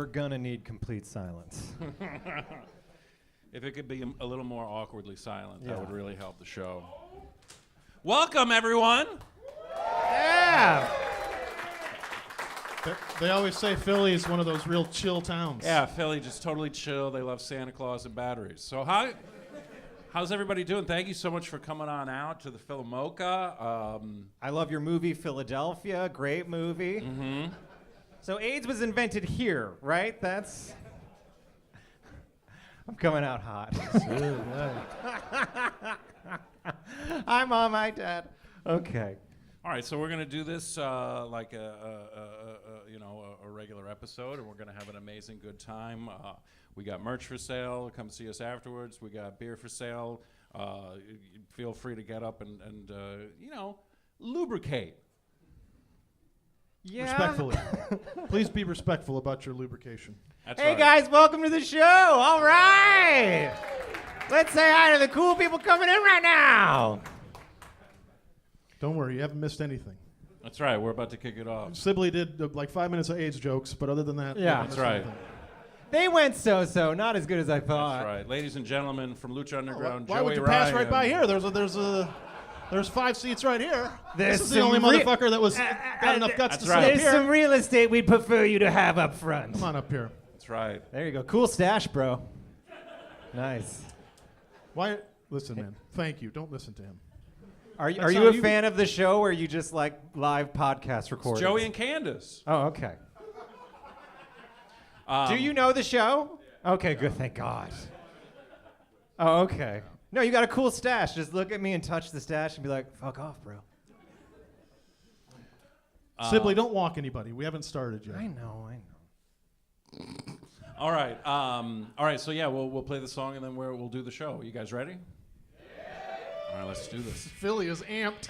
we're gonna need complete silence. If it could be a little more awkwardly silent, Yeah. that would really help the show. Welcome, everyone. Yeah. They always say Philly is one of those real chill towns. Yeah, Philly, just totally chill. They love Santa Claus and batteries. So how's everybody doing? Thank you so much for coming on out to the PhilaMoca. I love your movie, Philadelphia. Great movie. Mm-hmm. So AIDS was invented here, right? I'm coming out hot. Hi, Mom. Hi, Dad. Okay. All right, so we're gonna do this like a regular episode, and we're gonna have an amazing good time. We got merch for sale. Come see us afterwards. We got beer for sale. Feel free to get up and lubricate. Yeah. Respectfully. Please be respectful about your lubrication. That's Hey, right. guys. Welcome to the show. All right. Let's say hi to the cool people coming in right now. Don't worry, you haven't missed anything. That's right. We're about to kick it off. Sibley did like 5 minutes of AIDS jokes, but other than that, you Yeah. haven't That's missed right. anything. They went so-so. Not as good as I thought. That's right, ladies and gentlemen from Lucha Underground. Why Joey would you pass right Ryan. by here? There's 5 seats right here. There's This is the only some motherfucker that was got enough guts That's to right. sit up There's some here. real estate we'd prefer you to have up front. Come on up here. That's right. There you go. Cool stash, bro. Nice. Why? Listen, man. Thank you. Don't listen to him. Are That's you how a you- fan of the show, or are you just like live podcast recordings? Joey and Candace. Oh, okay. Do you know the show? Okay, good. Thank God. Oh, okay. No, you got a cool stash. Just look at me and touch the stash and be like, "Fuck off, bro." Sibley, don't walk anybody. We haven't started yet. I know. All right. All right. So yeah, we'll play the song and then we'll do the show. You guys ready? All right. Let's do this. Philly is amped.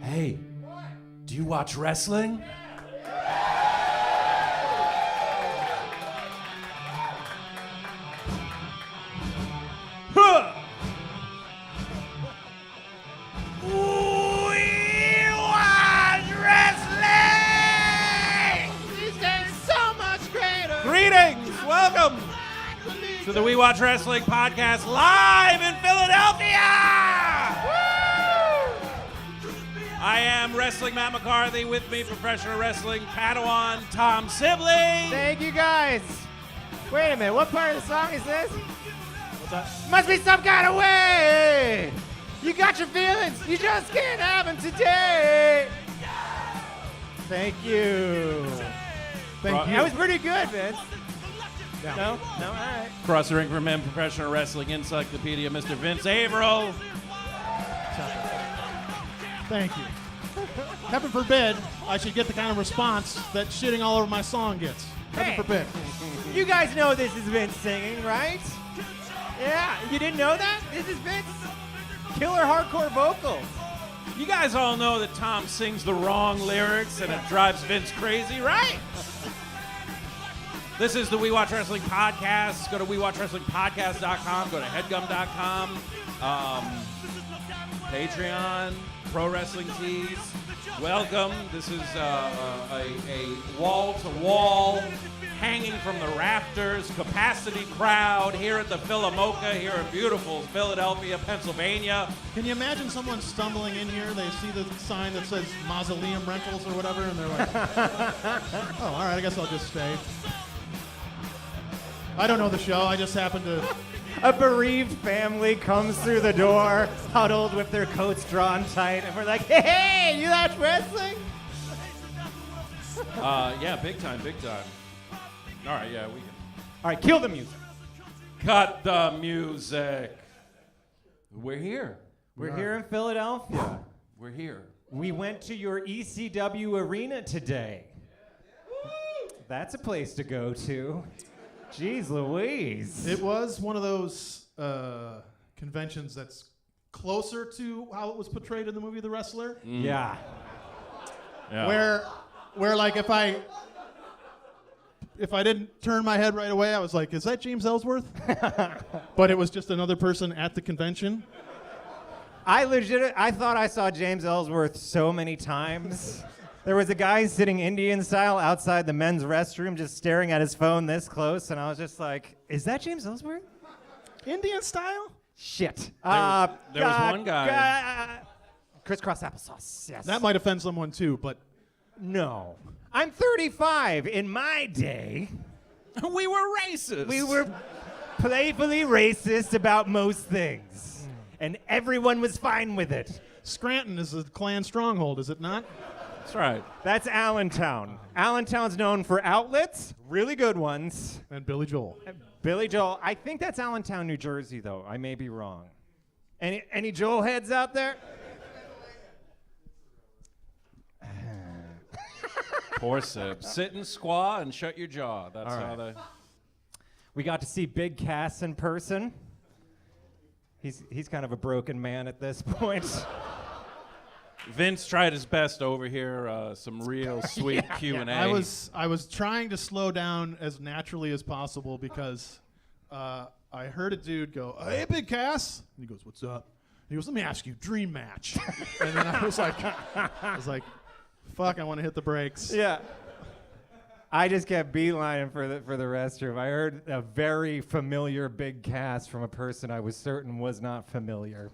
Hey, do you watch wrestling? Huh! We watch wrestling! These days so much greater. Greetings! Welcome to the We Watch Wrestling podcast live in Philadelphia! I am Wrestling Matt McCarthy. With me, professional wrestling Padawan Tom Sibley. Thank you, guys. Wait a minute. What part of the song is this? What's that? Must be some kind of way. You got your feelings. You just can't have them today. Thank you. Thank you. That was pretty good, Vince. No? No? All right. Across the ring from him, professional wrestling encyclopedia, Mr. Vince Averill. Thank you. Heaven forbid I should get the kind of response that shitting all over my song gets. Heaven Hey. forbid. You guys know this is Vince singing, right? Yeah. You didn't know that? This is Vince. Killer hardcore vocals. You guys all know that Tom sings the wrong lyrics and it drives Vince crazy, right? This is the We Watch Wrestling podcast. Go to WeWatchWrestlingPodcast.com. Go to HeadGum.com. Patreon. Pro Wrestling Tees. Welcome. This is a wall-to-wall, hanging from the rafters, capacity crowd here at the PhilaMoca here in beautiful Philadelphia, Pennsylvania. Can you imagine someone stumbling in here? They see the sign that says Mausoleum Rentals or whatever, and they're like, oh, all right, I guess I'll just stay. I don't know the show. I just happened to... A bereaved family comes through the door, huddled with their coats drawn tight, and we're like, hey, you watch wrestling? Yeah, big time, big time. All right, yeah, we can. All right, kill the music. Cut the music. We're here. We're here in Philadelphia. We're here. We went to your ECW arena today. That's a place to go to. Jeez Louise. It was one of those conventions that's closer to how it was portrayed in the movie The Wrestler. Yeah. Yeah. Where like if I if I didn't turn my head right away, I was like, is that James Ellsworth? But it was just another person at the convention. I thought I saw James Ellsworth so many times. There was a guy sitting Indian style outside the men's restroom just staring at his phone this close, and I was just like, is that James Ellsworth? Indian style? Shit. There was one guy. Crisscross applesauce, yes. That might offend someone too, but No. I'm 35. In my day, We were racist. we were playfully racist about most things. And everyone was fine with it. Scranton is a Klan stronghold, is it not? That's right. That's Allentown. Allentown's known for outlets, really good ones. And Billy Joel. Billy Joel. I think that's Allentown, New Jersey, though. I may be wrong. Any Joel heads out there? Poor Sib. Sit and squaw and shut your jaw. That's All how right. they... We got to see Big Cass in person. He's kind of a broken man at this point. Vince tried his best over here. Some real sweet Q&A. I was trying to slow down as naturally as possible because I heard a dude go, "Hey, Big Cass," and he goes, "What's up?" He goes, "Let me ask you, dream match." And then I was like, "Fuck, I want to hit the brakes." Yeah. I just kept beelining for the restroom. I heard a very familiar Big Cass from a person I was certain was not familiar.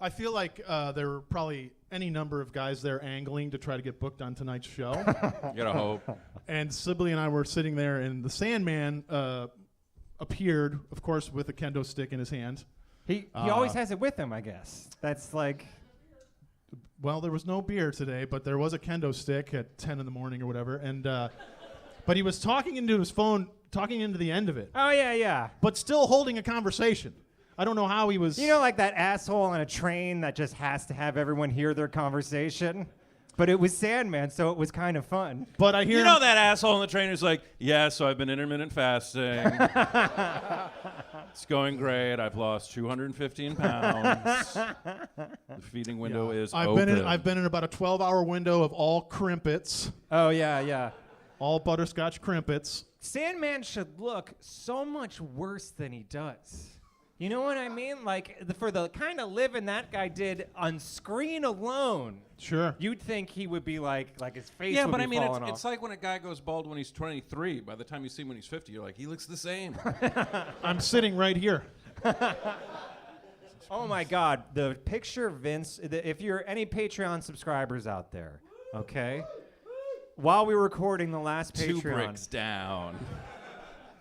I feel like there were probably any number of guys there angling to try to get booked on tonight's show. You gotta hope. And Sibley and I were sitting there, and the Sandman appeared, of course, with a kendo stick in his hand. He always has it with him, I guess. That's like... Well, there was no beer today, but there was a kendo stick at 10 in the morning or whatever. And but he was talking into his phone, talking into the end of it, Oh, yeah. but still holding a conversation. I don't know how he was. You know, like that asshole on a train that just has to have everyone hear their conversation? But it was Sandman, so it was kind of fun. But I hear You know that asshole on the train who's like, yeah, so I've been intermittent fasting. It's going great. I've lost 215 pounds. The feeding window is open. I've been in about a 12-hour window of all crimpets, Oh, yeah. all butterscotch crimpets. Sandman should look so much worse than he does. You know what I mean? Like, for the kind of living that guy did on screen alone, Sure. you'd think he would be like his face Yeah, would but be I mean, falling it's off. like when a guy goes bald when he's 23. By the time you see him when he's 50, you're like, he looks the same. I'm sitting right here. Oh my God, the picture Vince, if you're any Patreon subscribers out there, okay? While we were recording the last 2 Patreon, bricks down.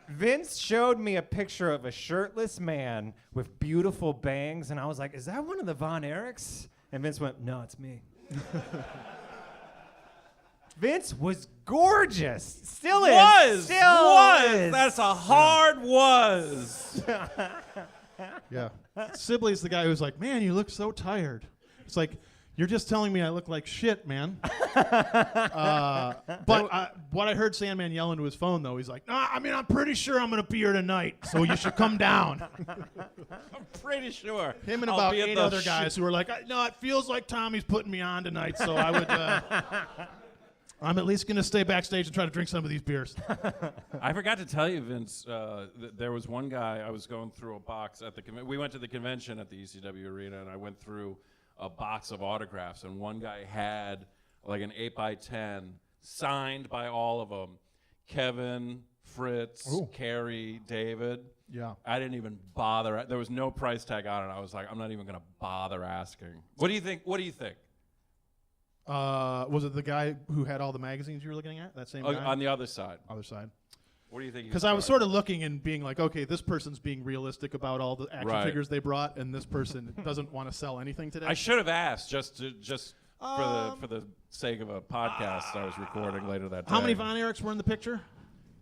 Vince showed me a picture of a shirtless man with beautiful bangs, and I was like, is that one of the Von Erichs? And Vince went, no, it's me. Vince was gorgeous. Still is. Still is. That's a hard was. Yeah. Sibley's the guy who's like, man, you look so tired. It's like, you're just telling me I look like shit, man. But what I heard Sandman yell into his phone, though, he's like, nah, I mean, I'm pretty sure I'm going to be here tonight, so you should come down. I'm pretty sure. Him and I'll about be at 8 the other guys who were like, no, it feels like Tommy's putting me on tonight, so I would... I'm at least going to stay backstage and try to drink some of these beers. I forgot to tell you, Vince, there was one guy, I was going through a box at the we went to the convention at the ECW Arena, and I went through a box of autographs, and one guy had like an 8x10 signed by all of them. Kevin, Fritz, Ooh. Carrie, David. Yeah. I didn't even bother. There was no price tag on it. I was like, I'm not even going to bother asking. What do you think? Was it the guy who had all the magazines you were looking at? That same guy? On the other side. Other side. What do you think? Because I was sort of looking and being like, okay, this person's being realistic about all the action Right. figures they brought, and this person doesn't want to sell anything today. I should have asked just for the sake of a podcast I was recording later that day. How many Von Erichs were in the picture?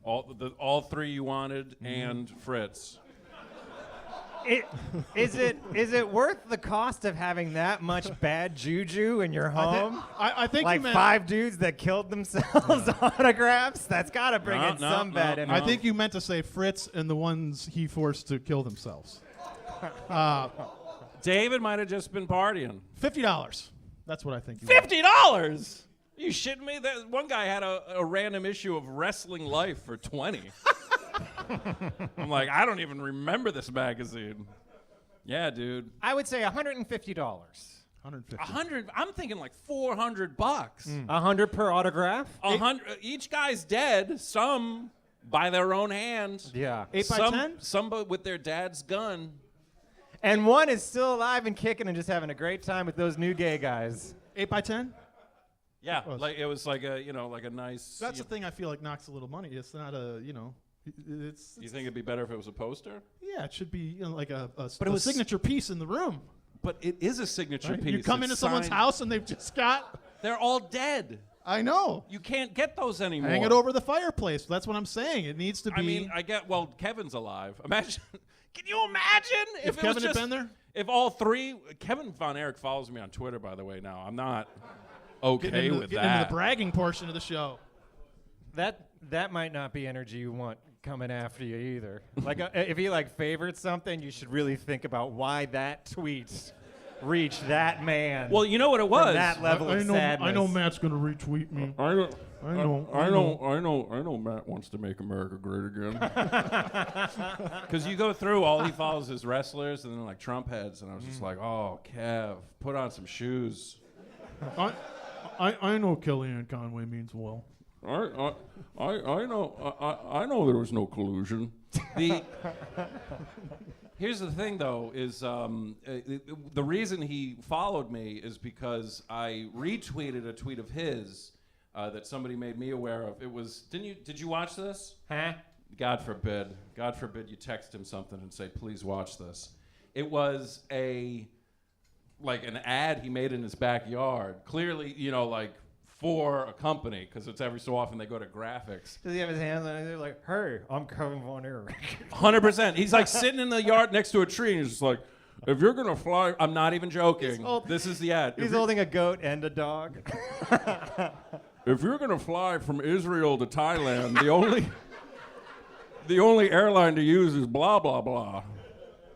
All 3 you wanted and Fritz. Is it worth the cost of having that much bad juju in your home? I think like you meant, 5 dudes that killed themselves autographs? That's got to bring in some bad energy. I think you meant to say Fritz and the ones he forced to kill themselves. David might have just been partying. $50. That's what I think. $50. You shitting me? That one guy had a random issue of Wrestling Life for 20. I'm like, I don't even remember this magazine. Yeah, dude. I would say $150. 150. 100. I'm thinking like $400. $100 per autograph. 100. Each guy's dead. Some by their own hand. Yeah. 8 by Some 10? Some with their dad's gun. And one is still alive and kicking and just having a great time with those new gay guys. 8 by 10? Yeah, like it was like a like a nice. That's the thing I feel like knocks a little money. It's not a it's. You think it'd be better if it was a poster? Yeah, it should be like a But it was signature piece in the room. But it is a signature Right? piece. You come It's into someone's signed. house and they've just got. They're all dead. I know. You can't get those anymore. Hang it over the fireplace. That's what I'm saying. It needs to be. I mean, well, Kevin's alive. Imagine. Can you imagine if it Kevin was had just, been there? If all three. Kevin Von Erich follows me on Twitter, by the way. Now I'm not okay Getting into, with getting that. into the bragging portion of the show. That might not be energy you want coming after you either. Like if he favored something, you should really think about why that tweet reached that man. Well, you know what it was. From that level of sadness. I know Matt's going to retweet me. I know Matt wants to make America great again. Because you go through all he follows is wrestlers and then like Trump heads, and I was just like, oh, Kev, put on some shoes. I know Kellyanne Conway means well. I know there was no collusion. Here's the thing, though, is the reason he followed me is because I retweeted a tweet of his that somebody made me aware of. It was, did you watch this? Huh? God forbid you text him something and say, please watch this. It was an ad he made in his backyard. Clearly, for a company, because it's every so often they go to graphics. Does he have his hands on it? They're like, hey, I'm Kevin Von Erich. 100%. He's like sitting in the yard next to a tree, and he's just like, if you're going to fly, I'm not even joking. This is the ad. He's holding a goat and a dog. If you're going to fly from Israel to Thailand, the only airline to use is blah, blah, blah.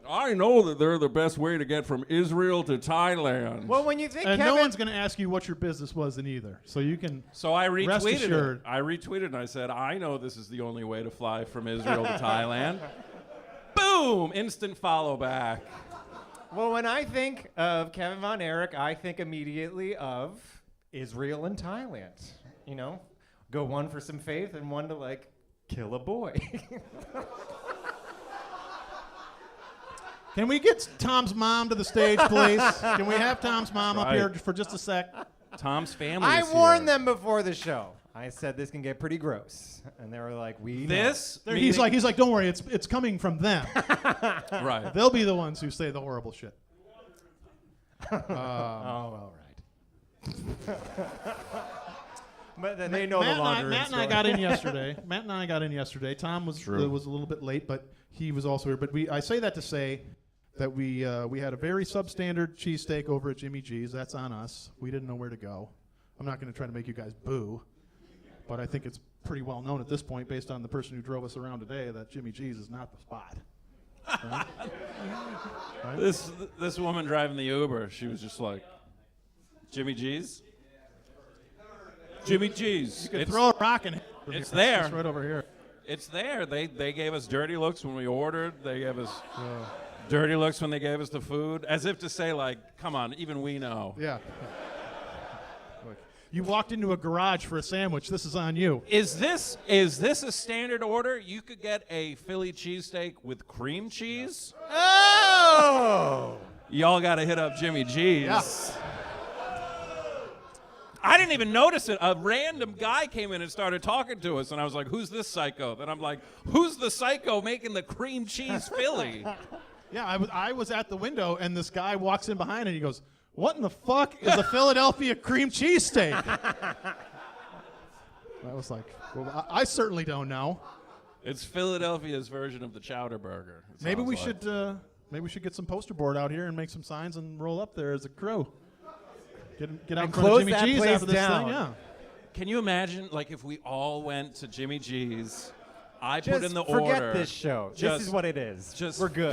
I know that they're the best way to get from Israel to Thailand. Well, when you think And Kevin... no one's going to ask you what your business was in either. So you can So I rest retweeted assured. it. I retweeted and I said, I know this is the only way to fly from Israel to Thailand. Boom! Instant follow back. Well, when I think of Kevin Von Erich, I think immediately of Israel and Thailand. Go one for some faith and one to, kill a boy. Can we get Tom's mom to the stage, please? Can we have Tom's mom up here for just a sec? Tom's family I is warned here. them before the show. I said this can get pretty gross. And they were like, we know. This? He's like, don't worry, it's coming from them. Right. They'll be the ones who say the horrible shit. all right. But then they know the laundry Matt and I got in yesterday. Tom was a little bit late, but he was also here. But I say that to say that we had a very substandard cheesesteak over at Jimmy G's. That's on us. We didn't know where to go. I'm not going to try to make you guys boo, but I think it's pretty well known at this point, based on the person who drove us around today, that Jimmy G's is not the spot. Right? Right? This woman driving the Uber, she was just like, Jimmy G's? Jimmy G's. You could throw a rock in it. It's there. It's right over here. It's there. They gave us dirty looks when we ordered. They gave us dirty looks when they gave us the food, as if to say, come on, even we know. Yeah. Look, you walked into a garage for a sandwich. This is on you. Is this a standard order? You could get a Philly cheesesteak with cream cheese. Oh! Y'all got to hit up Jimmy G's. Yeah. I didn't even notice it. A random guy came in and started talking to us, and I was like, who's this psycho? Then I'm like, who's the psycho making the cream cheese Philly? Yeah, I was at the window, and this guy walks in behind, and he goes, what in the fuck is a Philadelphia cream cheese steak? I was like, well, I certainly don't know. It's Philadelphia's version of the Chowder Burger. Maybe we should get some poster board out here and make some signs and roll up there as a crew. Get out in front of Jimmy G's after this thing, yeah. Can you imagine, if we all went to Jimmy G's, I Just put in the order. forget this show. This is what it is. Just We're good.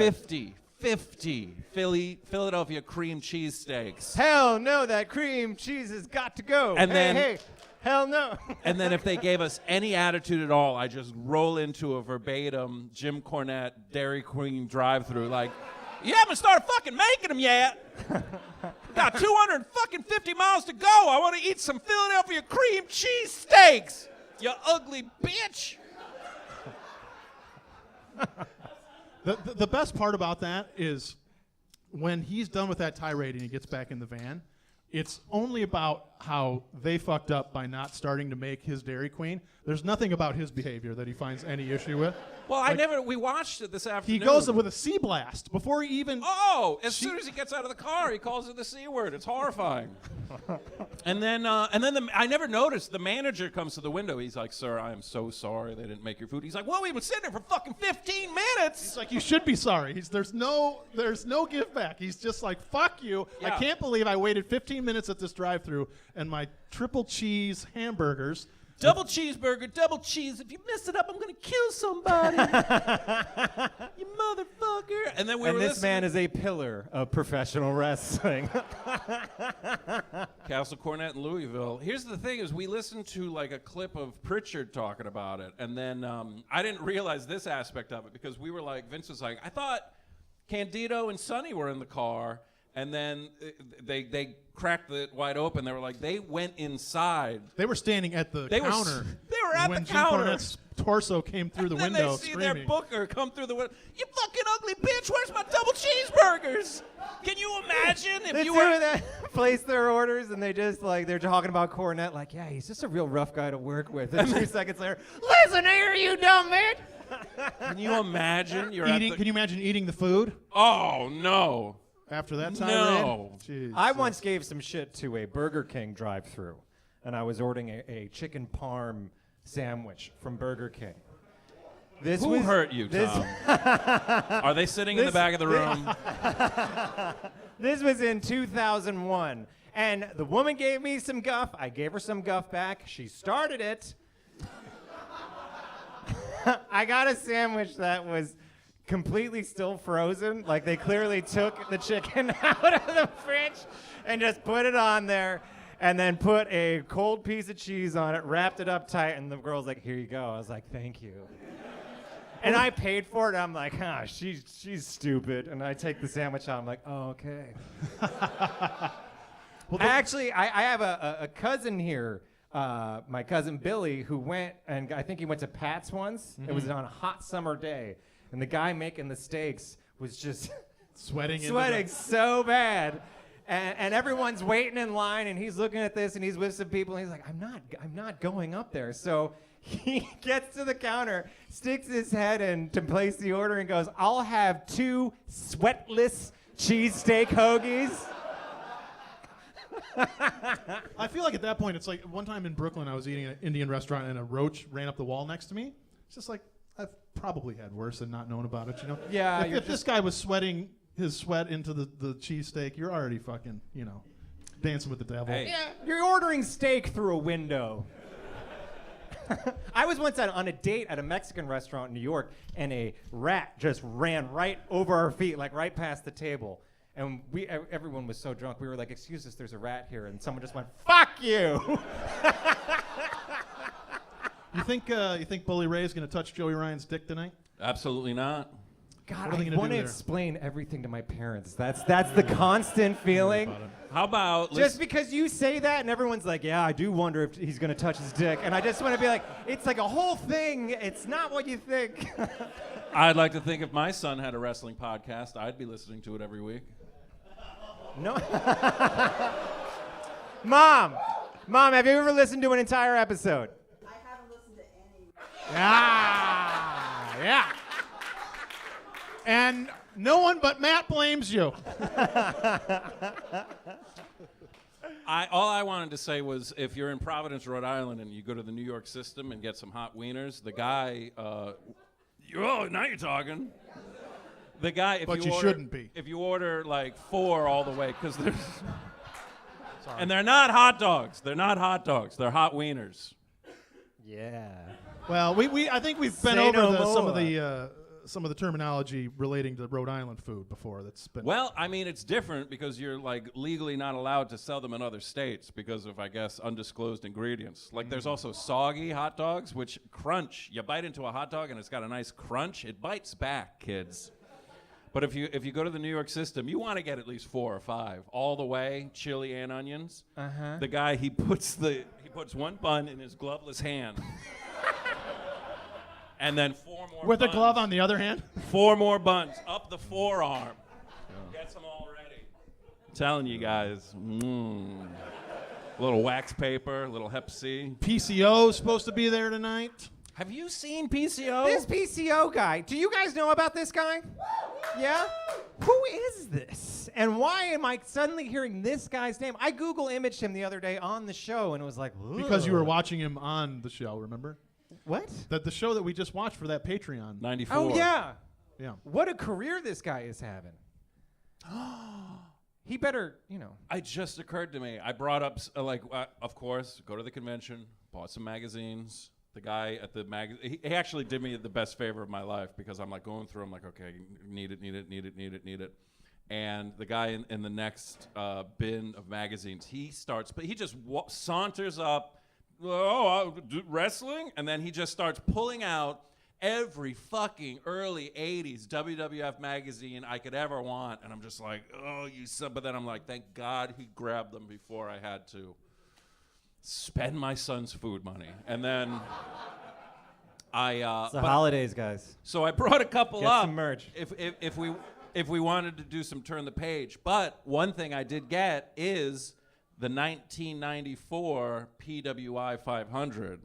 50 Philadelphia cream cheesesteaks. Hell no, that cream cheese has got to go. And hey, hell no. And then if they gave us any attitude at all, I just roll into a verbatim Jim Cornette Dairy Queen drive-through like, you haven't started fucking making them yet. Got 250 miles to go. I want to eat some Philadelphia cream cheese steaks. You ugly bitch. The best part about that is when he's done with that tirade and he gets back in the van, it's only about how they fucked up by not starting to make his Dairy Queen. There's nothing about his behavior that he finds any issue with. Well, we watched it this afternoon. He goes with a sea blast before he even... Oh, as soon as he gets out of the car, he calls it the C word. It's horrifying. and then I never noticed, the manager comes to the window. He's like, sir, I am so sorry they didn't make your food. He's like, well, we've been sitting there for fucking 15 minutes. He's like, you should be sorry. There's no give back. He's just like, fuck you. Yeah. I can't believe I waited 15 minutes at this drive-thru and my triple cheese hamburgers... Double cheeseburger, double cheese. If you mess it up, I'm going to kill somebody. You motherfucker. And then this man is a pillar of professional wrestling. Castle Cornette in Louisville. Here's the thing is we listened to like a clip of Pritchard talking about it. And then I didn't realize this aspect of it because we were like, Vince was like, I thought Candido and Sonny were in the car. And then they cracked it wide open. They were like, they went inside. They were standing at the counter. They were at when the counter. Jim Cornette's torso came through the then window they see screaming. their booker come through the window. You fucking ugly bitch, where's my double cheeseburgers? Can you imagine if you were... that place their orders and they just like, they're talking about Cornette like, yeah, he's just a real rough guy to work with. And 2 seconds later, listen here, you dumb bitch. Can you imagine? Can you imagine eating the food? Oh, no. After that tirade? No. Jeez. I once gave some shit to a Burger King drive-thru, and I was ordering a chicken parm sandwich from Burger King. Who hurt you, Tom? Are they sitting in the back of the room? This was in 2001, and the woman gave me some guff. I gave her some guff back. She started it. I got a sandwich that was completely still frozen. Like they clearly took the chicken out of the fridge and just put it on there and then put a cold piece of cheese on it, wrapped it up tight, and the girl's like, here you go. I was like, thank you. And I paid for it. I'm like, she's stupid. And I take the sandwich out. I'm like, oh, okay. Actually, I have a cousin here, my cousin Billy, who went, and I think he went to Pat's once. It was on a hot summer day. And the guy making the steaks was just sweating so bad. And everyone's waiting in line, and he's looking at this, and he's with some people, and he's like, I'm not going up there. So he gets to the counter, sticks his head in to place the order, and goes, I'll have 2 sweatless cheesesteak hoagies. I feel like at that point, it's like one time in Brooklyn, I was eating at an Indian restaurant, and a roach ran up the wall next to me. It's just like, I've probably had worse and not known about it, you know? Yeah. If this guy was sweating his sweat into the cheesesteak, you're already fucking, dancing with the devil. Hey. Yeah, you're ordering steak through a window. I was once on a date at a Mexican restaurant in New York, and a rat just ran right over our feet, like right past the table. And everyone was so drunk, we were like, excuse us, there's a rat here. And someone just went, fuck you! You think Bully Ray's going to touch Joey Ryan's dick tonight? Absolutely not. God, What are they I gonna want do to there? explain everything to my parents. That's the constant feeling. How about Just because you say that and everyone's like, yeah, I do wonder if he's going to touch his dick. And I just want to be like, it's like a whole thing. It's not what you think. I'd like to think if my son had a wrestling podcast, I'd be listening to it every week. No. Mom, have you ever listened to an entire episode? I haven't listened to any. Yeah. And no one but Matt blames you. All I wanted to say was if you're in Providence, Rhode Island, and you go to the New York system and get some hot wieners, the guy, now you're talking. The guy, But you shouldn't be. If you order like 4 all the way, because there's, and they're not hot dogs. They're not hot dogs. They're hot wieners. Yeah. Well, I think we've been Say over no some of more. some of the terminology relating to Rhode Island food before. That's been Well, I mean, it's different because you're like legally not allowed to sell them in other states because of, I guess, undisclosed ingredients. Like there's also soggy hot dogs, which crunch. You bite into a hot dog and it's got a nice crunch. It bites back, kids. But if you go to the New York system, you want to get at least 4 or 5 all the way, chili and onions. The guy he puts one bun in his gloveless hand. And then 4 more with buns. a glove on the other hand. 4 more buns up the forearm. Gets them all ready. I'm telling you guys. A little wax paper, a little Hep C. PCO is supposed to be there tonight. Have you seen PCO? This PCO guy. Do you guys know about this guy? Yeah? Who is this? And why am I suddenly hearing this guy's name? I Google imaged him the other day on the show and it was like, ugh. Because you were watching him on the show, remember? What? The show that we just watched for that Patreon. 94. Oh, yeah. Yeah. What a career this guy is having. He better, It just occurred to me. I brought up, of course, go to the convention, bought some magazines. The guy at the magazine, he actually did me the best favor of my life because I'm like going through, I'm like, okay, need it. And the guy in the next bin of magazines, he just saunters up, wrestling? And then he just starts pulling out every fucking early 80s WWF magazine I could ever want. And I'm just like, oh, you son. But then I'm like, thank God he grabbed them before I had to spend my son's food money. And then it's the holidays, guys. So I brought a couple Get up. some merch. If we wanted to do some turn the page. But one thing I did get is the 1994 PWI 500.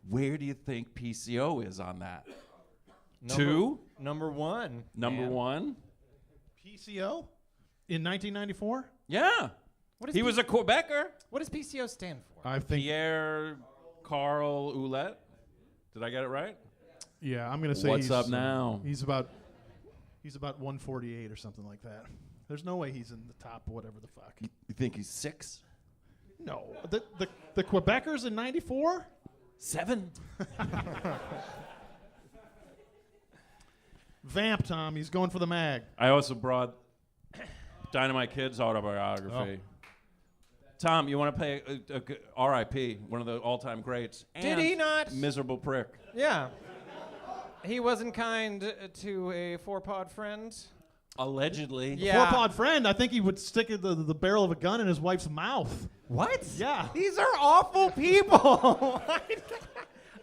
Where do you think PCO is on that? Number 1. Number man. 1? PCO in 1994? Yeah. What is He was a Quebecer. What does PCO stand for? I think. Pierre Carl Ouellette. Did I get it right? Yeah, I'm gonna say. What's he's, up now? He's about 148 or something like that. There's no way he's in the top whatever the fuck. You think he's 6? No, the Quebecers in '94. 7? Vamp, Tom. He's going for the mag. I also brought Dynamite Kid's autobiography. Tom, you want to pay R.I.P., one of the all-time greats. Did he not? Miserable prick. Yeah. He wasn't kind to a 4-pod friend. Allegedly. Yeah. 4-pod friend. I think he would stick the barrel of a gun in his wife's mouth. What? Yeah. These are awful people.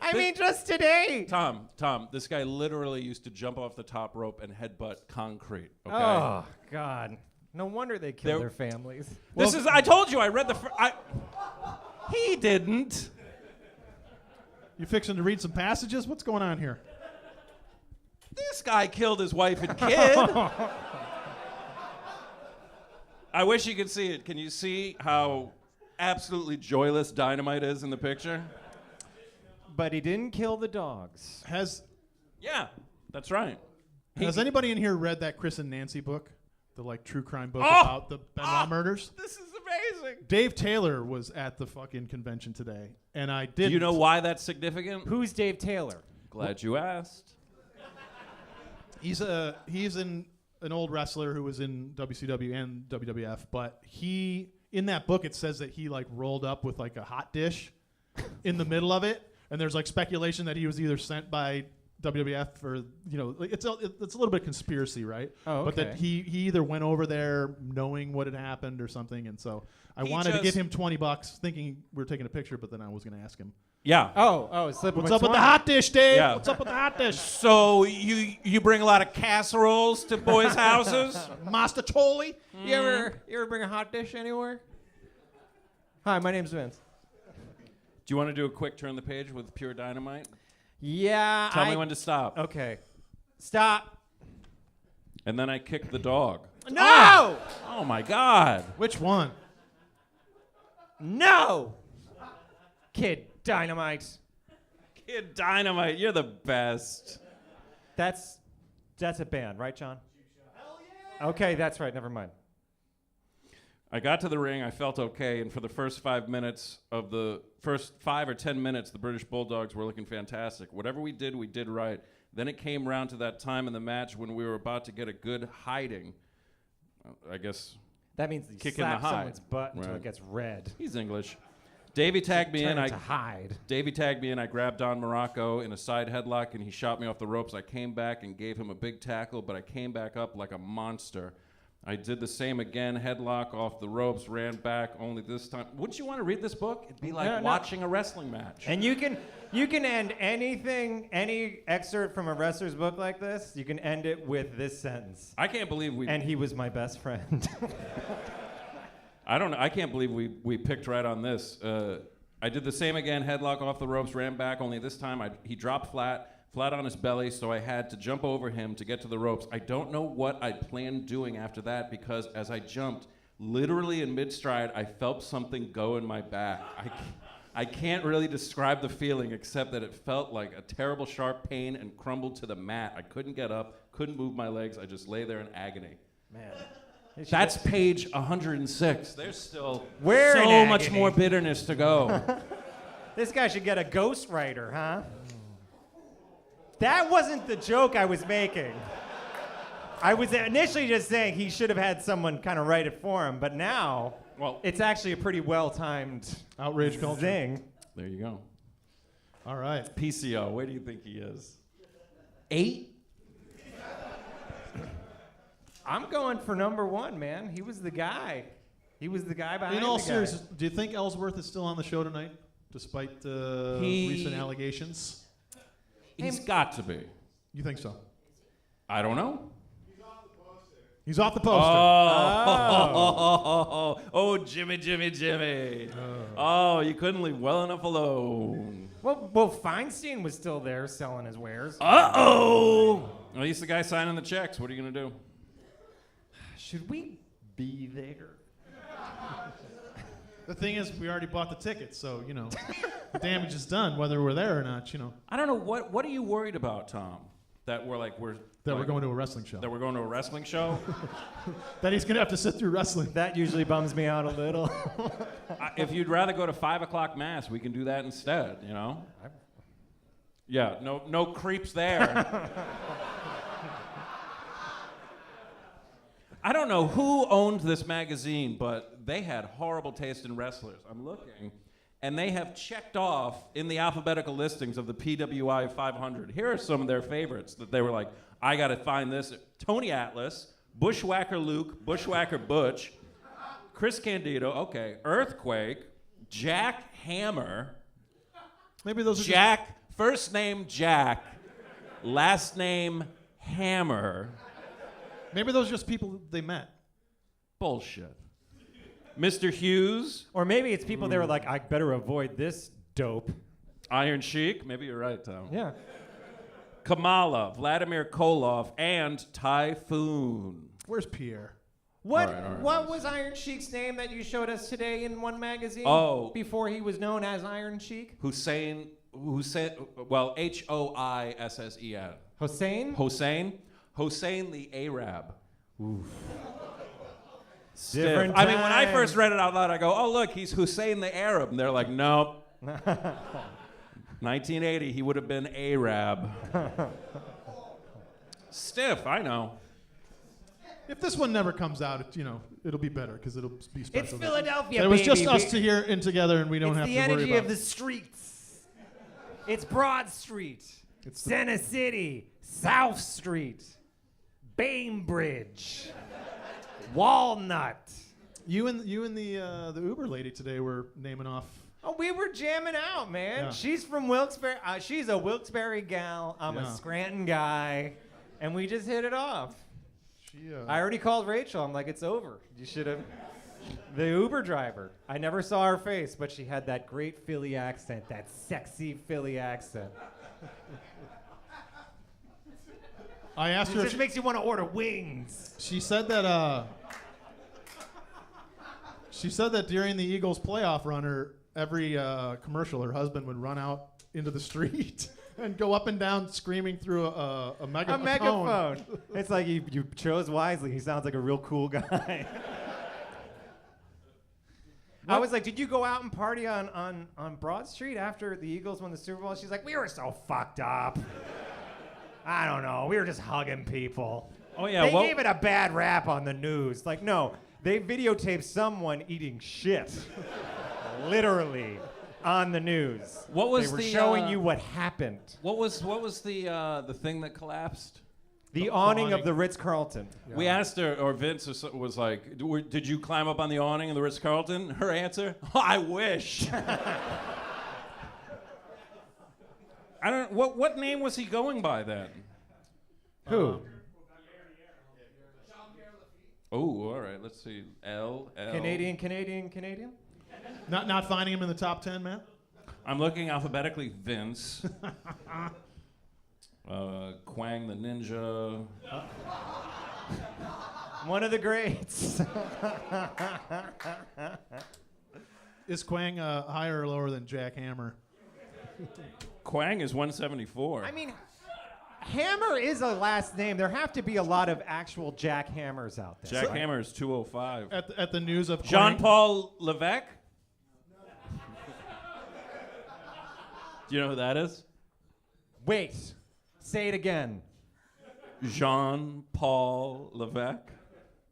I mean, just today. Tom, this guy literally used to jump off the top rope and headbutt concrete. Okay. Oh, God. No wonder they kill their families. I told you, I read he didn't. You fixing to read some passages? What's going on here? This guy killed his wife and kid. I wish you could see it. Can you see how absolutely joyless Dynamite is in the picture? But he didn't kill the dogs. Yeah, that's right. Has anybody in here read that Chris and Nancy book? The true crime book about the Benoit murders? This is amazing. Dave Taylor was at the fucking convention today, and I didn't. Do you know why that's significant? Who's Dave Taylor? Glad you asked. He's an old wrestler who was in WCW and WWF, but in that book it says that he rolled up with a hot dish in the middle of it, and there's speculation that he was either sent by WWF or it's a little bit conspiracy, right? Oh, okay. But that he either went over there knowing what had happened or something, and so I wanted to give him $20 thinking we were taking a picture, but then I was going to ask him. Yeah. Oh, slip What's up with the hot dish, Dave? Yeah. What's up with the hot dish? So you bring a lot of casseroles to boys' houses? Mastacholi? You ever bring a hot dish anywhere? Hi, my name's Vince. Do you want to do a quick turn the page with pure Dynamite? Yeah. Tell me when to stop. Okay. Stop. And then I kick the dog. No! Oh my God. Which one? No! Kid Dynamite. Kid Dynamite, you're the best. That's a band, right, John? Hell yeah! Okay, that's right. Never mind. I got to the ring, I felt okay, and for the first 5 minutes of the first 5 or 10 minutes, the British Bulldogs were looking fantastic. Whatever we did right. Then it came around to that time in the match when we were about to get a good hiding. I guess That means you Kick in the slap hide. someone's butt until Right. it gets red. he's English. Davey tagged me in. Turn it to hide. Davey tagged me in. I grabbed Don Morocco in a side headlock, and he shot me off the ropes. I came back and gave him a big tackle, but I came back up like a monster. I did the same again, headlock off the ropes, ran back, only this time. Wouldn't you want to read this book? It'd be like No. watching a wrestling match. And you can end anything, any excerpt from a wrestler's book like this, you can end it with this sentence. I can't believe we... And he was my best friend. I can't believe we picked right on this. I did the same again, headlock off the ropes, ran back, only this time he dropped flat on his belly, so I had to jump over him to get to the ropes. I don't know what I planned doing after that, because as I jumped, literally in mid-stride, I felt something go in my back. I can't really describe the feeling, except that it felt like a terrible sharp pain and crumbled to the mat. I couldn't get up, couldn't move my legs. I just lay there in agony. Man. That's page 106. There's still We're in so much agony. more bitterness to go. This guy should get a ghostwriter, huh? That wasn't the joke I was making. I was initially just saying he should have had someone kind of write it for him, but now it's actually a pretty well-timed Outrage culture. zing. There you go. All right. PCO, where do you think he is? 8? I'm going for number 1, man. He was the guy. He was the guy behind In all the guy. seriousness, do you think Ellsworth is still on the show tonight, despite the recent allegations? He's got to be. You think so? I don't know. He's off the poster. Oh, Jimmy. Oh, you couldn't leave well enough alone. Well, Feinstein was still there selling his wares. Uh-oh. Well, he's the guy signing the checks. What are you going to do? Should we be there? The thing is, we already bought the tickets, so, the damage is done, whether we're there or not, I don't know. What are you worried about, Tom? That we're going to a wrestling show. That we're going to a wrestling show? That he's going to have to sit through wrestling. That usually bums me out a little. If you'd rather go to 5 o'clock mass, we can do that instead, Yeah, no creeps there. I don't know who owned this magazine, but they had horrible taste in wrestlers. I'm looking, and they have checked off in the alphabetical listings of the PWI 500. Here are some of their favorites that they were like, I got to find this. Tony Atlas, Bushwhacker Luke, Bushwhacker Butch, Chris Candido, okay, Earthquake, Jack Hammer. Maybe those are Jack, first name Jack, last name Hammer. Maybe those are just people they met. Bullshit. Mr. Hughes. Or maybe it's people that were like, I better avoid this dope. Iron Sheik. Maybe you're right, Tom. Yeah. Kamala, Vladimir Koloff, and Typhoon. Where's Pierre? What All right. What was Iron Sheik's name that you showed us today in one magazine? Oh. Before he was known as Iron Sheik? Hussein, H-O-I-S-S-E-N. Hossein? Hossein the Arab. Oof. Different I mean, when I time. first read it out loud, I go, oh, look, he's Hussein the Arab. And they're like, nope. 1980, he would have been Arab. Stiff, I know. If this one never comes out, it'll be better because it'll be special. It's Philadelphia, It was baby. just us here and together, and we don't It's have the to worry energy about of the streets. It's Broad Street, Center City, South Street, Bainbridge, Walnut. You and the Uber lady today were naming off. Oh, we were jamming out, man. Yeah. She's from Wilkes-Barre. She's a Wilkes-Barre gal. I'm a Scranton guy, and we just hit it off. I already called Rachel. I'm like, it's over. You should have. The Uber driver. I never saw her face, but she had that great Philly accent, that sexy Philly accent. I asked It her. just makes you want to order wings. She said that. She said that during the Eagles' playoff run, every commercial, her husband would run out into the street and go up and down screaming through a megaphone. A megaphone. It's like you chose wisely. He sounds like a real cool guy. I was like, did you go out and party on Broad Street after the Eagles won the Super Bowl? She's like, we were so fucked up. I don't know. We were just hugging people. Oh yeah, They well, gave it a bad rap on the news. Like, no, they videotaped someone eating shit. Literally on the news. What was they were the, showing you what happened. what was the thing that collapsed? The awning of awning. the Ritz-Carlton. We asked her, or Vince was like, did you climb up on the awning of the Ritz-Carlton? Her answer, I wish. I don't. What name was he going by then? Who? Oh, all right. Let's see. L. Canadian? Not finding him in the top 10, man? I'm looking alphabetically. Vince. Quang the Ninja. One of the greats. Is Quang higher or lower than Jack Hammer? Quang is 174. I mean, Hammer is a last name. There have to be a lot of actual Jack Hammers out there. Jack Hammer is 205. At the news of Quang, Jean-Paul Levesque? Do you know who that is? Wait, say it again. Jean-Paul Levesque?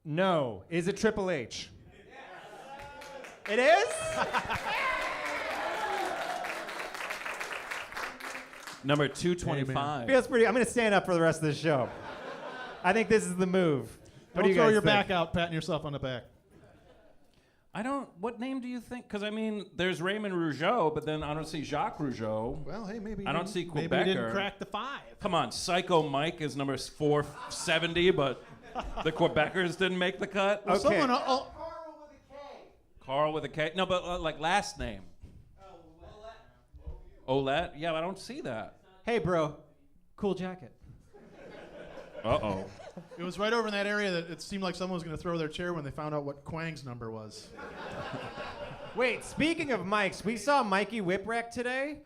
No. Is it Triple H? It is? Number 225. Feels pretty. I'm going to stand up for the rest of the show. I think this is the move. What do don't you throw guys your think? back out patting yourself on the back. What name do you think? Because, I mean, there's Raymond Rougeau, but then I don't see Jacques Rougeau. Well, hey, maybe I don't see maybe he didn't Quebecer. crack the 5. Come on, Psycho Mike is number 470, but the Quebecers didn't make the cut. Well, Okay. someone, Carl with a K. No, but like last name. Olette? Yeah, I don't see that. Hey, bro. Cool jacket. Uh-oh. it was right over in that area that it seemed like someone was going to throw their chair when they found out what Quang's number was. Wait, speaking of mics, we saw Mikey Whipwreck today.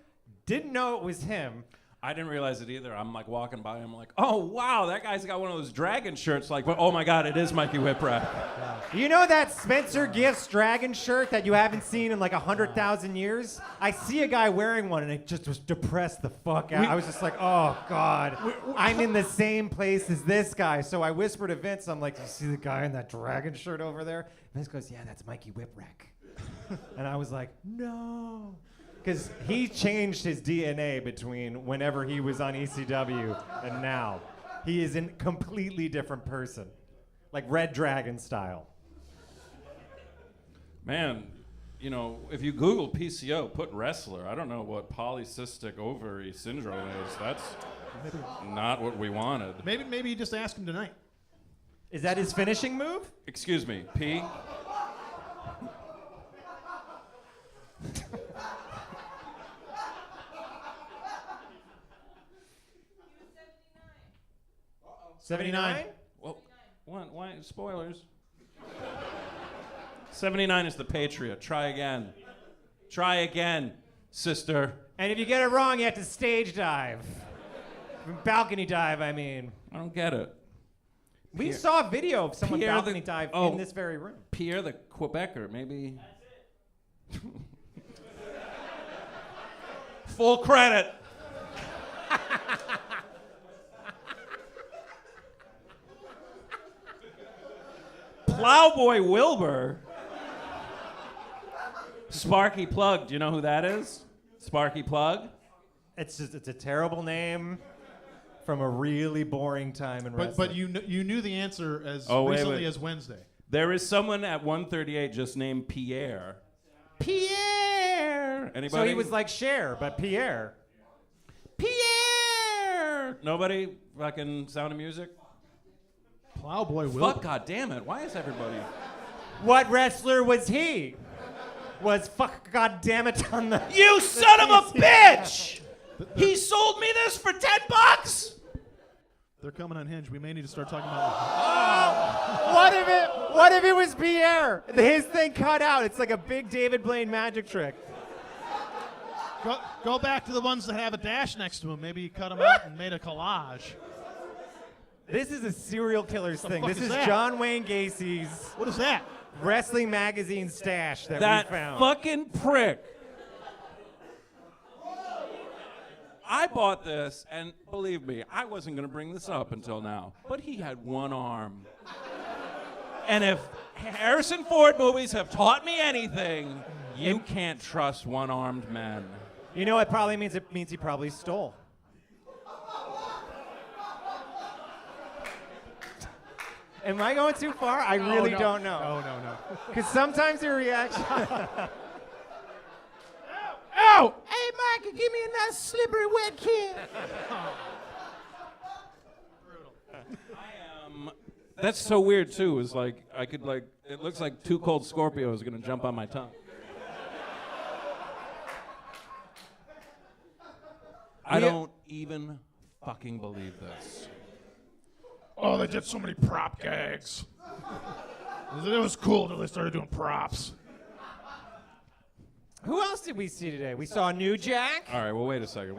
Didn't know it was him. I didn't realize it either. I'm like walking by, I'm like, oh, wow, that guy's got one of those dragon shirts. Like, oh my God, it is Mikey Whipwreck. You know that Spencer Gifts dragon shirt that you haven't seen in like 100,000 years? I see a guy wearing one and it just was depressed the fuck out. I was just like, oh God, I'm in the same place as this guy. So I whispered to Vince, I'm like, you see the guy in that dragon shirt over there? Vince goes, yeah, that's Mikey Whipwreck. And I was like, no. Because he changed his DNA between whenever he was on ECW and now. He is a completely different person. Like Red Dragon style. Man, you know, if you Google PCO, put wrestler. I don't know what polycystic ovary syndrome is. That's not what we wanted. Maybe you just ask him tonight. Is that his finishing move? Excuse me, P? $79? Well, why spoilers? 79 is the Patriot. Try again. Try again, sister. And if you get it wrong, you have to stage dive. Balcony dive, I mean. I don't get it. We saw a video of someone Pierre balcony the- dive oh. in this very room. Pierre the Quebecer, maybe. Full credit. Plowboy Wilbur. Sparky Plug. Do you know who that is? Sparky Plug? It's a terrible name from a really boring time in wrestling. But you knew the answer as Wait, recently wait. as Wednesday. There is someone at 138 just named Pierre. Pierre! Anybody? So he was like Cher, but Pierre. Pierre! Nobody? Fucking Sound of Music? Plowboy Will. Fuck, God damn it. Why is everybody... What wrestler was he? Was fuck goddammit on the... You son of a bitch! He sold me this for $10! They're coming on Hinge. We may need to start talking about. What if it was Pierre? His thing cut out. It's like a big David Blaine magic trick. Go back to the ones that have a dash next to them. Maybe you cut them out and made a collage. This is a serial killer's thing. fuck This is is that? John Wayne Gacy's What is that? wrestling magazine stash that we That found. fucking prick. I bought this, and believe me, I wasn't going to bring this up until now, but he had one arm. And if Harrison Ford movies have taught me anything, you can't trust one-armed men. You know what probably means? It means he probably stole. Am I going too far? I really don't know. No. Because sometimes your reaction. Ow! Hey, Mike, give me a nice slippery wet kid. That's so weird too. Is like I could like it looks like Two Cold Scorpios gonna jump on my tongue. I don't even fucking believe this. Oh, they did so many prop gags. It was cool until they started doing props. Who else did we see today? We saw New Jack. All right, well, wait a second.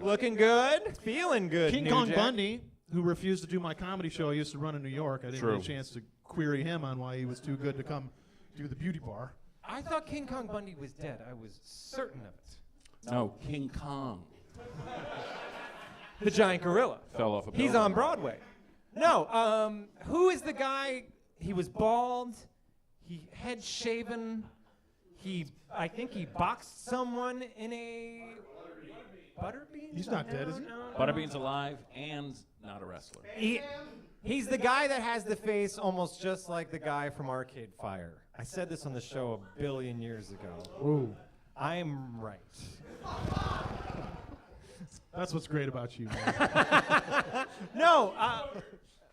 Looking good. Feeling good. King New Kong Jack. Bundy, who refused to do my comedy show I used to run in New York. I didn't True. get a chance to query him on why he was too good to come do the beauty bar. I thought King Kong Bundy was dead. I was certain of it. No, King Kong The giant gorilla. fell off a building. He's on Broadway. No, who is the guy? He was bald. He head shaven. I think he boxed someone in a Butterbean. He's not dead, is he? Butterbean's alive and not a wrestler. He's the guy that has the face almost just like the guy from Arcade Fire. I said this on the show a billion years ago. Ooh. I'm right. That's what's great about you, man. No,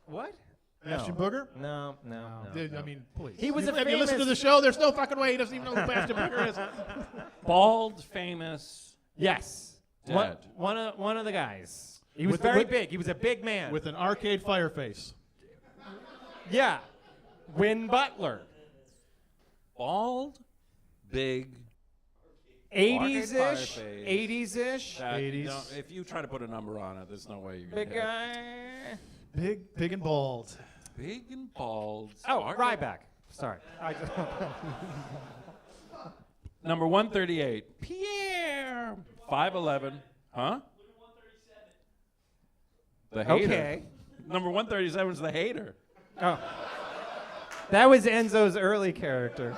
what? Ashton Booger? No. Dude, I mean, please. He was a Have you listened to the show? There's no fucking way he doesn't even know who Ashton Booger is. Bald, famous, Yes. dead. One of the guys. He was With- very with- big. He was a big man. With an Arcade Fire face. Yeah. Win Butler. Bald, big. 80s-ish. Arcade Fire face. 80s-ish. That, 80s. no, if you try to put a number on it, there's no way you're Big gonna hit. guy. Big and bald. Big and bald. Oh, Arcade- Ryback. Sorry. Number 138, Pierre. 5'11". Huh? The hater. Okay. Number 137 is the hater. Oh. That was Enzo's early character.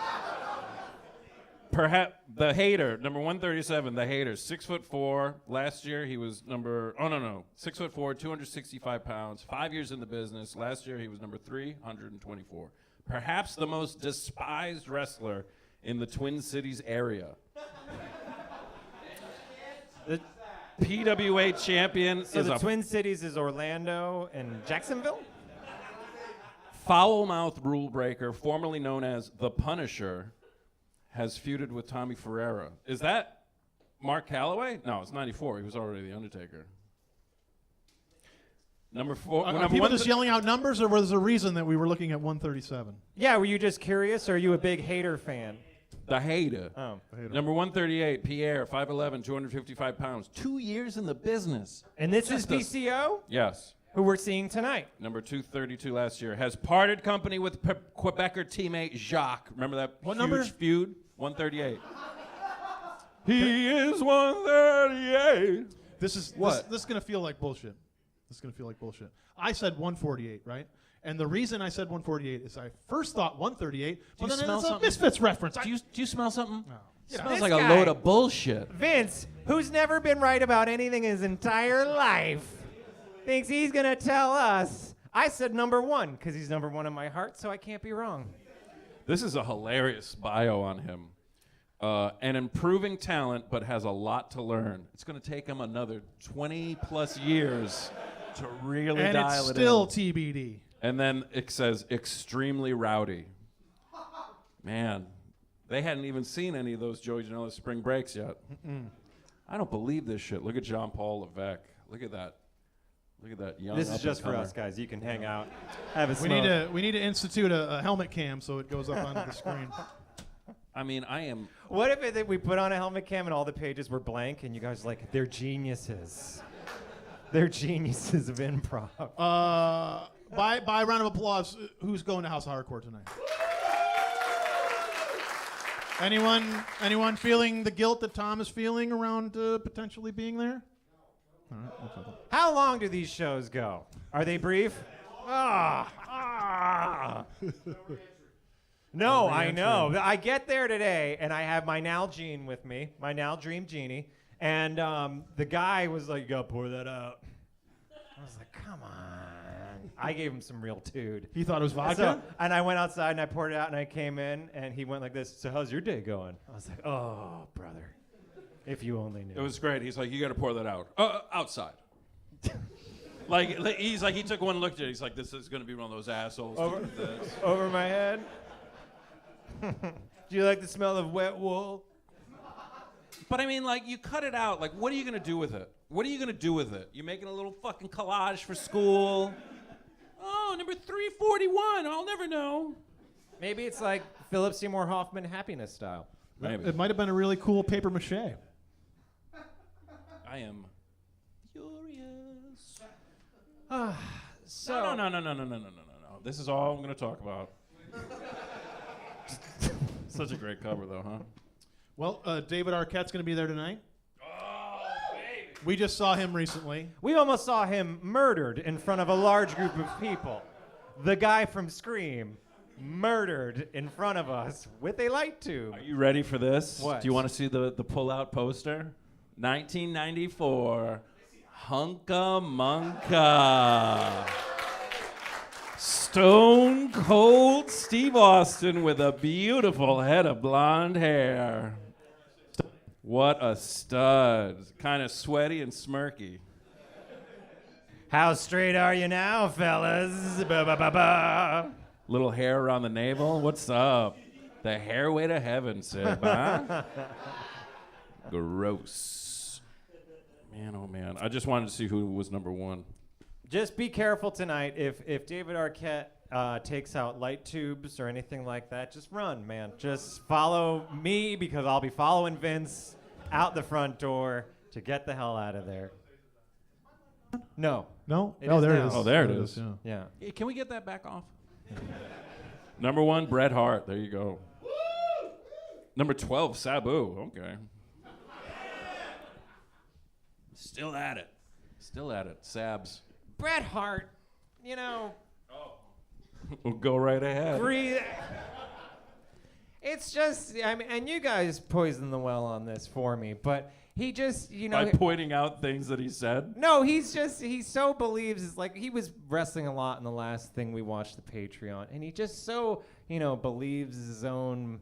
Perhaps the hater, number 137, the hater, 6'4". Last year he was 6'4", 265 pounds, 5 years in the business. Last year he was number 324. Perhaps the most despised wrestler in the Twin Cities area. The, PWA champion so is the a Twin Cities is Orlando and Jacksonville? foul-mouthed rule breaker, formerly known as the Punisher, has feuded with Tommy Ferrera. Is that Mark Calloway? No, it's 94. He was already the Undertaker. Number 4. Are number people one just yelling out numbers, or was there a reason that we were looking at 137? Yeah, were you just curious, or are you a big hater fan? The hater. Oh. Number 138, Pierre, 5'11", 255 pounds. 2 years in the business. And this is Just a- PCO, Yes. who we're seeing tonight. Number 232 last year. Has parted company with Quebecer teammate Jacques. Remember that What huge number? feud? 138. He is 138. This is What? This is gonna feel like bullshit. This is gonna feel like bullshit. I said 148, right? And the reason I said 148 is I first thought 138, but you then smell it's a something? Misfits reference. Do you smell something? This Smells like a guy, load of bullshit. Vince, who's never been right about anything his entire life, thinks he's going to tell us. I said number 1 because he's number 1 in my heart, so I can't be wrong. This is a hilarious bio on him. An improving talent, but has a lot to learn. It's going to take him another 20 plus years to really and dial it's it still in. TBD. And then it says extremely rowdy. Man, they hadn't even seen any of those Joey Janela spring breaks yet. I don't believe this shit. Look at Jean-Paul Levesque. Look at that. Look at that young. This is just for up-and-comer. us, guys. You can hang out, have a We smoke. need to institute a helmet cam so it goes up onto the screen. I mean, I am. What if we put on a helmet cam and all the pages were blank and you guys are like, they're geniuses. They're geniuses of improv. By round of applause, who's going to House of Hardcore tonight? Anyone feeling the guilt that Tom is feeling around potentially being there? All right, we'll talk. How long do these shows go? Are they brief? No, I know. I get there today, and I have my Nalgene with me, my Now Dream Genie, and the guy was like, "You gotta pour that out." I was like, "Come on." I gave him some real tood. He thought it was vodka? So, and I went outside, and I poured it out, and I came in, and he went like this, "So how's your day going?" I was like, "Oh, brother, if you only knew." It was great. He's like, you got to pour that out. Outside. like, he's like, he took one look at it. He's like, this is going to be one of those assholes. Over my head. Do you like the smell of wet wool? But I mean, like, you cut it out. Like, what are you going to do with it? What are you going to do with it? You making a little fucking collage for school? Oh, number 341. I'll never know. Maybe it's like Philip Seymour Hoffman happiness style. Maybe. It might have been a really cool paper mache. I am furious. So No. This is all I'm going to talk about. Such a great cover, though, huh? Well, David Arquette's going to be there tonight. Oh, baby. We just saw him recently. we almost saw him murdered in front of a large group of people. The guy from Scream murdered in front of us with a light tube. Are you ready for this? What? Do you want to see the pull-out poster? 1994, Hunka Munka. Stone Cold Steve Austin with a beautiful head of blonde hair. What a stud. Kind of sweaty and smirky. How straight are you now, fellas? Ba-ba-ba-ba. Little hair around the navel. What's up? The hairway to heaven, Sib, huh? Gross. Man, oh man. I just wanted to see who was number one. Just be careful tonight. If David Arquette takes out light tubes or anything like that, just run, man. Just follow me because I'll be following Vince out the front door to get the hell out of there. No. No? It Oh, is there now. it is. Oh, there it is. Yeah. Yeah. Hey, can we get that back off? Number one, Bret Hart. There you go. Number 12, Sabu. Okay. Still at it. Still at it. Sabs. Bret Hart, you know, We'll go right ahead. it's just, I mean, and you guys poisoned the well on this for me, but he just, you know. By pointing out things that he said. No, he so believes, it's like, he was wrestling a lot in the last thing we watched, the Patreon, and he just so, you know, believes his own.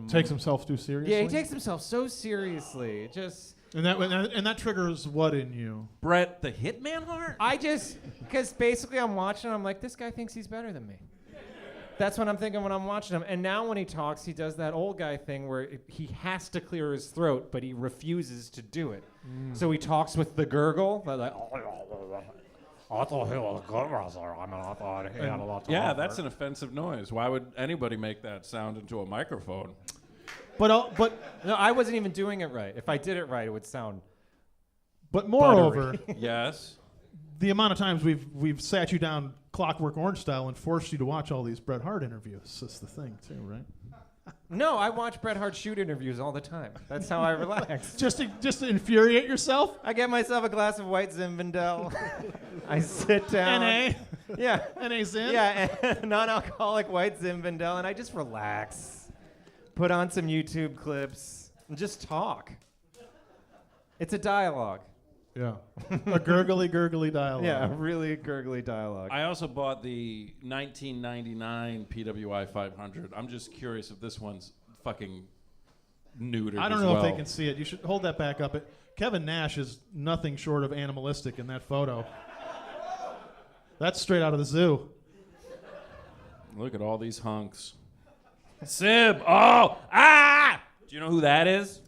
Takes himself too seriously? Yeah, he takes himself so seriously. It just. And that triggers what in you? Bret the Hitman Hart? Because basically I'm watching, I'm like, this guy thinks he's better than me. That's what I'm thinking when I'm watching him. And now when he talks, he does that old guy thing where he has to clear his throat, but he refuses to do it. So he talks with the gurgle. Like, I thought he was a good wrestler. I mean, I thought he had a lot to Yeah, offer. that's an offensive noise. Why would anybody make that sound into a microphone? But No, I wasn't even doing it right. If I did it right, it would sound. moreover, Yes. the amount of times we've sat you down Clockwork Orange style and forced you to watch all these Bret Hart interviews. That's the thing, too, right? No, I watch Bret Hart shoot interviews all the time. That's how I relax. Just to infuriate yourself? I get myself a glass of white Zinfandel. I sit down. NA? Yeah. NA Zin? Yeah, and non-alcoholic white Zinfandel, and I just relax. Put on some YouTube clips and just talk. It's a dialogue. Yeah. A gurgly dialogue. Yeah, a really gurgly dialogue. I also bought the 1999 PWI 500. I'm just curious if this one's fucking neutered. I don't as know well. if they can see it. You should hold that back up. Kevin Nash is nothing short of animalistic in that photo. That's straight out of the zoo. Look at all these hunks. Sib! Oh! Ah! Do you know who that is?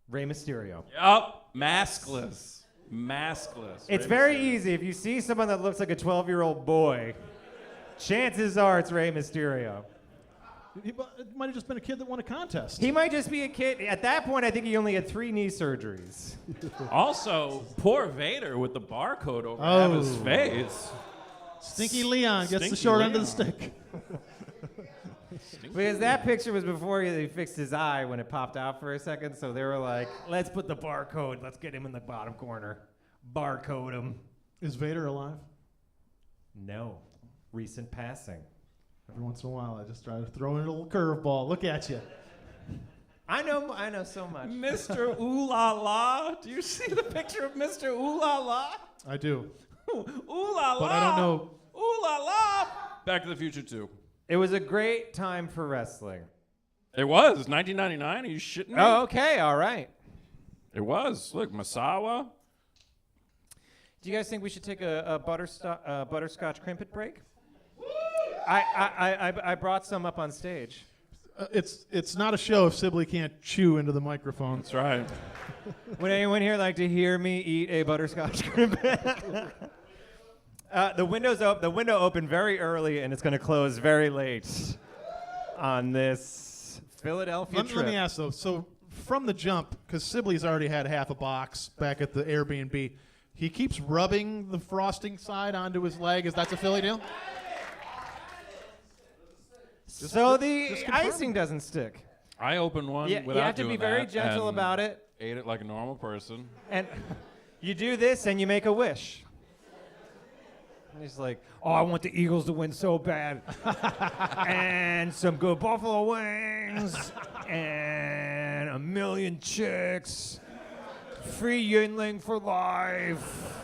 Rey Mysterio. Yup. Maskless. It's Rey very Mysterio. easy. If you see someone that looks like a 12-year-old boy, chances are it's Rey Mysterio. It might have just been a kid that won a contest. He might just be a kid. At that point, I think he only had 3 knee surgeries. Also, poor Vader with the barcode over his face. Stinky Leon gets the Stinky short end of the Leon. stick. Stinky Because that picture was before he fixed his eye when it popped out for a second. So they were like, let's put the barcode. Let's get him in the bottom corner. Barcode him. Is Vader alive? No. Recent passing. Every once in a while, I just try to throw in a little curveball. Look at you. I know so much. Mr. Ooh La La. Do you see the picture of Mr. Ooh La La? I do. Ooh La La. But I don't know. Ooh La La. Back to the Future 2. It was a great time for wrestling. It was 1999. Are you shitting me? Oh, okay, all right. It was. Look, Masawa. Do you guys think we should take a butterscotch crimpet break? I brought some up on stage. It's not a show if Sibley can't chew into the microphone. That's right. Would anyone here like to hear me eat a butterscotch crimpet? The window opened very early, and it's going to close very late on this Philadelphia trip. Let me ask, though. So from the jump, because Sibley's already had half a box back at the Airbnb, he keeps rubbing the frosting side onto his leg. Is that a Philly deal? So the icing doesn't stick. I opened one Yeah, without you have to doing be very that gentle and about it. Ate it like a normal person. And you do this, and you make a wish. And he's like, oh, I want the Eagles to win so bad. And some good buffalo wings. And 1 million chicks. Free Yinling for life.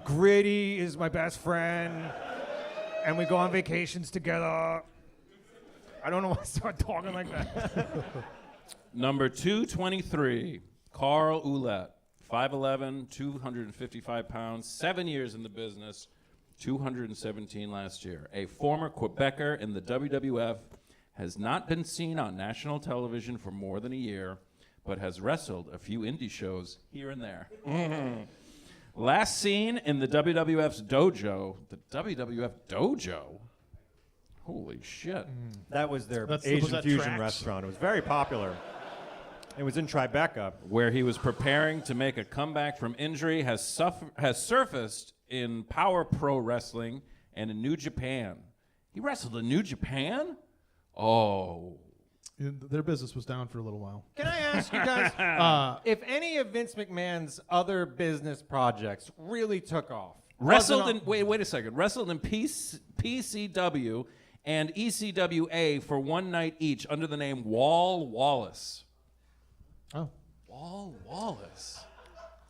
Gritty is my best friend. And we go on vacations together. I don't know why I started talking like that. Number 223, Carl Ouellette. 5'11", 255 pounds, 7 years in the business, 217 last year. A former Quebecer in the WWF, has not been seen on national television for more than a year, but has wrestled a few indie shows here and there. Last seen in the WWF's dojo. The WWF dojo? Holy shit. That was their Was Asian that fusion Trax? restaurant. It was very popular. It was in Tribeca. Where he was preparing to make a comeback from injury, has surfaced in Power Pro Wrestling and in New Japan. He wrestled in New Japan? Oh. Their business was down for a little while. Can I ask you guys, if any of Vince McMahon's other business projects really took off? Wrestled in, wait a second. Wrestled in PCW and ECWA for one night each under the name Wall Wallace. Oh. Wall Wallace.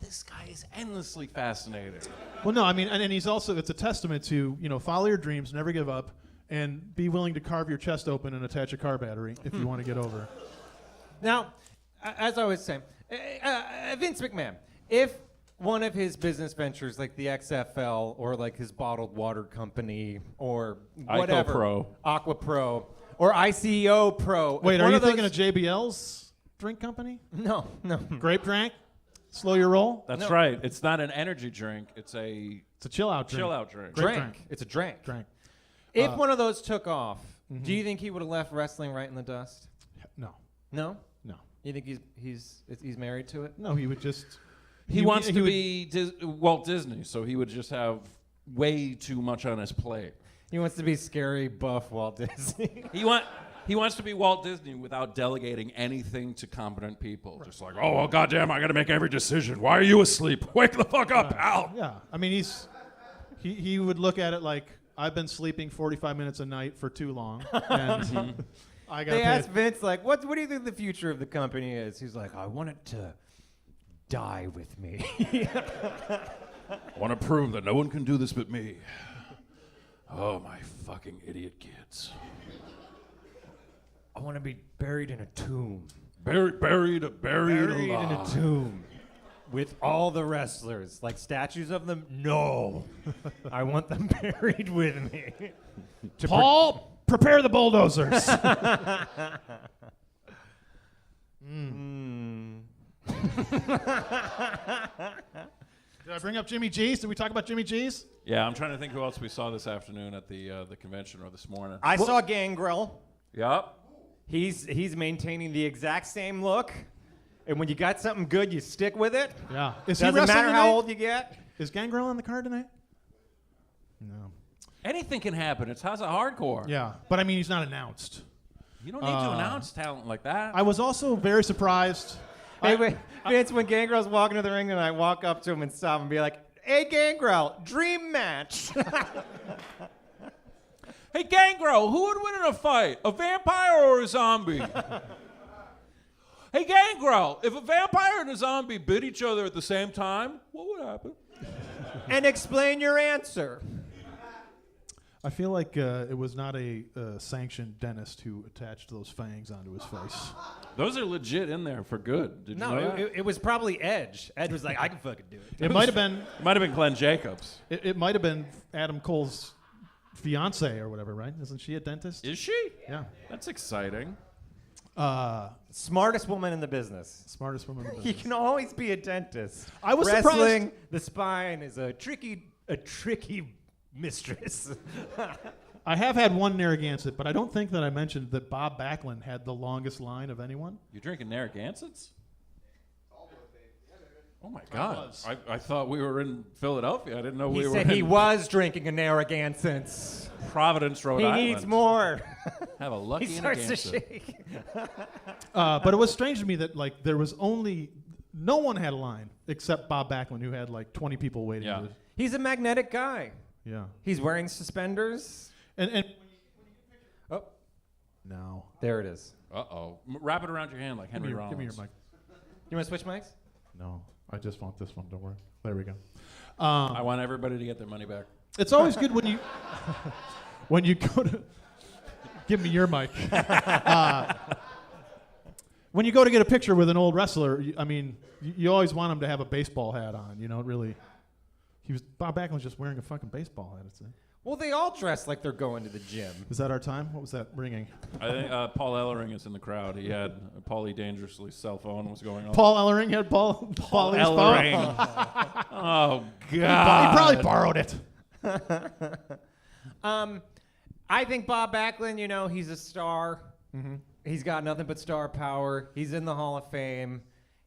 This guy is endlessly fascinating. Well, no, I mean, and he's also, it's a testament to, follow your dreams, never give up, and be willing to carve your chest open and attach a car battery if you want to get over. Now, as I was saying, Vince McMahon, if one of his business ventures, like the XFL or like his bottled water company or whatever, Aqua Pro or ICO Pro. Wait, are you thinking of JBL's drink company? No. Grape Drank? Slow your roll? That's right. It's not an energy drink. It's a chill out drink. chill out drink. Grape Drink. Drank. It's a drink. Drank. If one of those took off, do you think he would have left wrestling right in the dust? No. No. No. You think he's married to it? No, he would just... He wants to be Walt Disney, so he would just have way too much on his plate. He wants to be scary, buff Walt Disney. He wants to be Walt Disney without delegating anything to competent people. Right. Just like, oh, well, goddamn, I got to make every decision. Why are you asleep? Wake the fuck up, pal. Yeah. I mean, he would look at it like, I've been sleeping 45 minutes a night for too long, and I got to They asked Vince, like, what do you think the future of the company is? He's like, I want it to die with me. I want to prove that no one can do this but me. Oh, my fucking idiot kids. I want to be buried in a tomb. Buried alive. In a tomb. With all the wrestlers. Like statues of them? No. I want them buried with me. Paul, prepare the bulldozers. Did I bring up Jimmy G's? Did we talk about Jimmy G's? Yeah, I'm trying to think who else we saw this afternoon at the convention or this morning. I saw Gangrel. Yep. He's maintaining the exact same look. And when you got something good, you stick with it. Yeah. Is Doesn't he wrestling matter tonight? how old you get. Is Gangrel on the card tonight? No. Anything can happen. It's House of Hardcore. Yeah, but I mean, he's not announced. You don't need to announce talent like that. I was also very surprised. Hey, wait, Vince, when Gangrel's walking to the ring, and I walk up to him and stop him and be like, "Hey, Gangrel, dream match." Hey, Gangrel, who would win in a fight, a vampire or a zombie? Hey, Gangrel, if a vampire and a zombie bit each other at the same time, what would happen? And explain your answer. I feel like it was not a sanctioned dentist who attached those fangs onto his face. Those are legit in there for good. Did you know that? it was probably Edge. Edge was like, "I can fucking do it." It might have been. It might have been Glenn Jacobs. It might have been Adam Cole's fiance or whatever, right? Isn't she a dentist? Is she? Yeah. That's exciting. Smartest woman in the business. Smartest woman in the You business. can always be a dentist. I was Wrestling, surprised. the spine is a tricky mistress. I have had one Narragansett, but I don't think that I mentioned that Bob Backlund had the longest line of anyone. You drinking Narragansetts? Oh my God! was. I thought we were in Philadelphia. I didn't know He we were said in he was drinking a Narragansett. Providence, Rhode He Island. needs more. Have a lucky He starts to Narragansett. shake. But it was strange to me that like there was only no one had a line except Bob Backlund, who had like 20 people waiting. Yeah. He's a magnetic guy. Yeah. He's wearing suspenders. And Oh, no. there it is. Uh-oh. Wrap it around your hand like Henry Rollins. Give me your mic. You want to switch mics? No, I just want this one. Don't worry. There we go. I want everybody to get their money back. It's always good when you when you go to give me your mic. When you go to get a picture with an old wrestler, you always want him to have a baseball hat on. You know, really. Bob Backlund was just wearing a fucking baseball hat. Well, they all dress like they're going to the gym. Is that our time? What was that ringing? I think Paul Ellering is in the crowd. He had Paulie Dangerously's cell phone was going off. Paul Ellering had Paulie's phone. Ellering. Oh, He God. probably borrowed it. I think Bob Backlund, he's a star. Mm-hmm. He's got nothing but star power. He's in the Hall of Fame.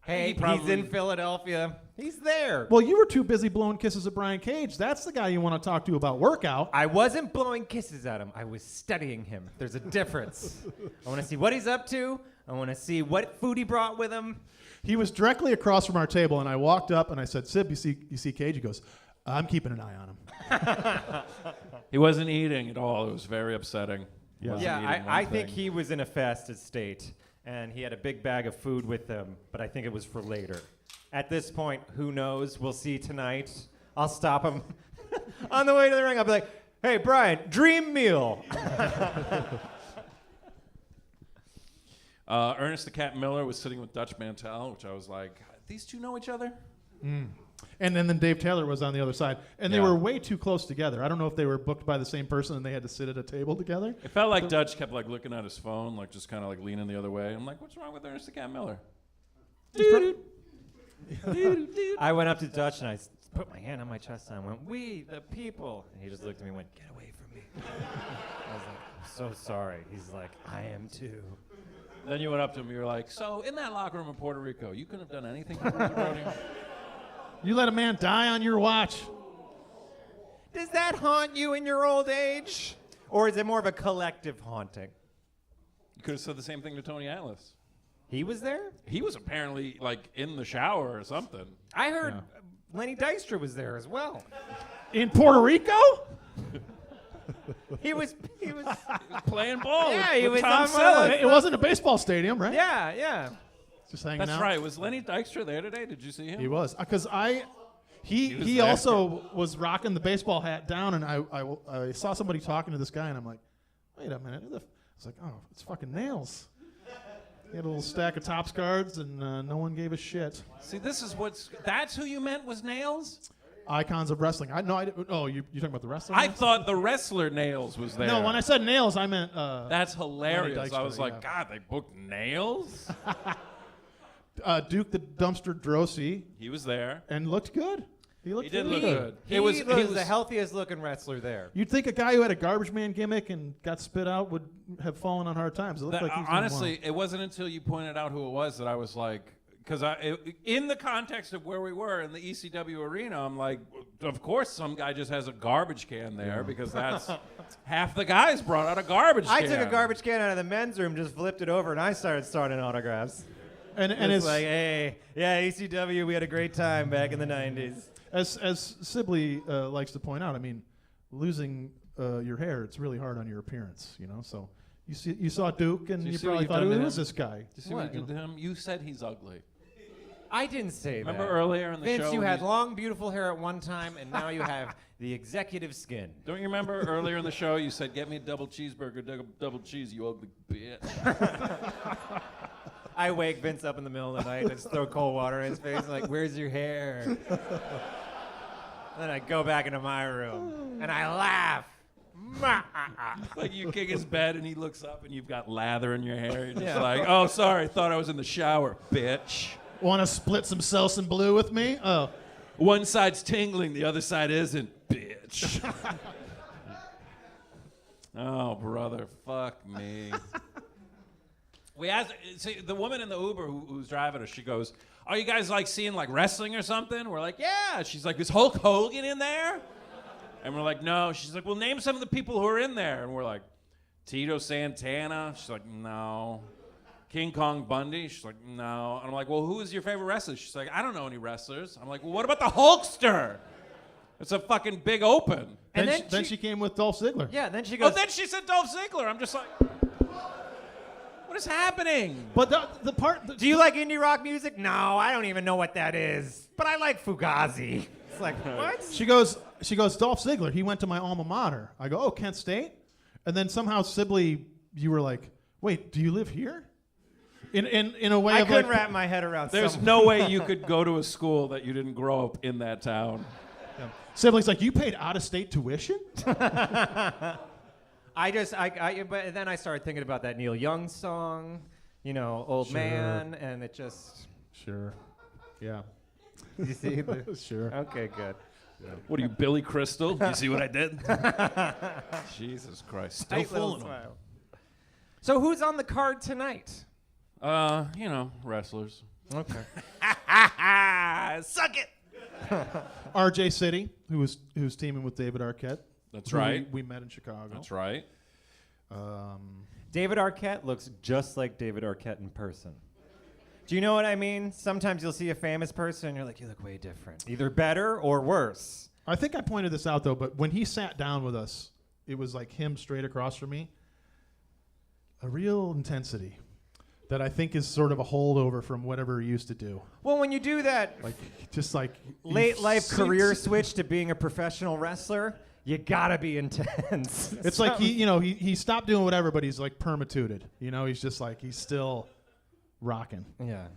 Hey, he's in Philadelphia. He's there. Well, you were too busy blowing kisses at Brian Cage. That's the guy you want to talk to about workout. I wasn't blowing kisses at him. I was studying him. There's a difference. I want to see what he's up to. I want to see what food he brought with him. He was directly across from our table, and I walked up and I said, "Sib, you see Cage?" He goes, "I'm keeping an eye on him." He wasn't eating at all. It was very upsetting. He wasn't Yeah, eating one I think thing. he was in a fasted state, and he had a big bag of food with him, but I think it was for later. At this point, who knows? We'll see tonight. I'll stop him on the way to the ring. I'll be like, "Hey, Brian, dream meal." Ernest the Cat Miller was sitting with Dutch Mantel, which I was like, these two know each other? And then Dave Taylor was on the other side. And they Yeah. were way too close together. I don't know if they were booked by the same person and they had to sit at a table together. It felt like Dutch kept like looking at his phone, like just kind of like leaning the other way. I'm like, what's wrong with Ernest the Cat Miller? I went up to Dutch and I put my hand on my chest and I went, "We, the people." And he just looked at me and went, "Get away from me." I was like, "I'm so sorry." He's like, "I am too." Then you went up to him, you were like, so in that locker room in Puerto Rico, you couldn't have done anything for Bruiser Brody? You let a man die on your watch. Does that haunt you in your old age? Or is it more of a collective haunting? You could have said the same thing to Tony Atlas. He was there? He was apparently like in the shower or something. I heard Lenny Dykstra was there as well. In Puerto Rico? He was Playing ball Yeah, with he was Tom on Sibley. It wasn't a baseball stadium, right? yeah. Just hanging That's out. right. Was Lenny Dykstra there today? Did you see him? He was. Because he was there. also was rocking the baseball hat down, and I saw somebody talking to this guy, and I'm like, wait a minute. I was like, oh, it's fucking Nails. He had a little stack of Topps cards, and no one gave a shit. See, that's who you meant was Nails? Icons of wrestling. You're talking about the wrestler? I Nails? thought the wrestler Nails was there. No, when I said Nails, I meant. That's hilarious. Lenny I was Dykstra, like, yeah. God, they booked Nails? Duke the Dumpster Drosy, He was there. and looked good. He looked He did really look good. He was the healthiest looking wrestler there. You'd think a guy who had a garbage man gimmick and got spit out would have fallen on hard times. It looked like he was doing Honestly, it wasn't until you pointed out who it was that I was like, because in the context of where we were in the ECW arena, I'm like, of course some guy just has a garbage can there because that's half the guys brought out a garbage can. I took a garbage can out of the men's room, just flipped it over, and I started signing autographs. And it's like, hey, yeah, ECW, we had a great time back in the 90s. As Sibley likes to point out, I mean, losing your hair, it's really hard on your appearance, you know. So you saw Duke, and So you see what probably you've thought, done to who is him? this guy? Do you see what you did to him? You said he's ugly. I didn't say that. Remember earlier in the Vince, show? you when had long, beautiful hair at one time, and now you have the executive skin. Don't you remember earlier in the show you said, get me a double cheeseburger, double cheese, you ugly bitch. I wake Vince up in the middle of the night and just throw cold water in his face, like, where's your hair? Then I go back into my room, and I laugh. Like you kick his bed and he looks up and you've got lather in your hair. You're just like, oh, sorry, thought I was in the shower, bitch. Want to split some Selsun Blue with me? Oh. One side's tingling, the other side isn't, bitch. Oh, brother, fuck me. We asked, see, the woman in the Uber who's driving us, she goes, are you guys like seeing like wrestling or something? We're like, yeah. She's like, is Hulk Hogan in there? And we're like, no. She's like, well, name some of the people who are in there. And we're like, Tito Santana. She's like, no. King Kong Bundy. She's like, no. And I'm like, well, who is your favorite wrestler? She's like, I don't know any wrestlers. I'm like, well, what about the Hulkster? It's a fucking big open. And then she came with Dolph Ziggler. Yeah, then she goes. Oh, then she said Dolph Ziggler. I'm just like, what is happening? But the part... Do you like indie rock music? No, I don't even know what that is. But I like Fugazi. It's like, what? She goes, Dolph Ziggler, he went to my alma mater. I go, oh, Kent State? And then somehow, Sibley, you were like, wait, do you live here? In a way I of couldn't like... wrap my head around There's no way you could go to a school that you didn't grow up in that town. Yeah. Sibley's like, you paid out-of-state tuition? but then I started thinking about that Neil Young song, you know, Old Sure. Man, and it just... Sure. Yeah. You see? Sure. Okay, good. What are you, Billy Crystal? You see what I did? Jesus Christ. Still Tight little fooling them. smile. So who's on the card tonight? You know, wrestlers. Okay. Suck it! RJ City, who's teaming with David Arquette. That's who right. We met in Chicago. That's right. David Arquette looks just like David Arquette in person. Do you know what I mean? Sometimes you'll see a famous person and you're like, you look way different. Either better or worse. I think I pointed this out, though, but when he sat down with us, it was like him straight across from me. A real intensity that I think is sort of a holdover from whatever he used to do. Well, when you do that Like, just like... late life seems- career switch to being a professional wrestler, you gotta be intense. It's like he stopped doing whatever, but he's like permatooted. You know, he's just like, he's still rocking. Yeah.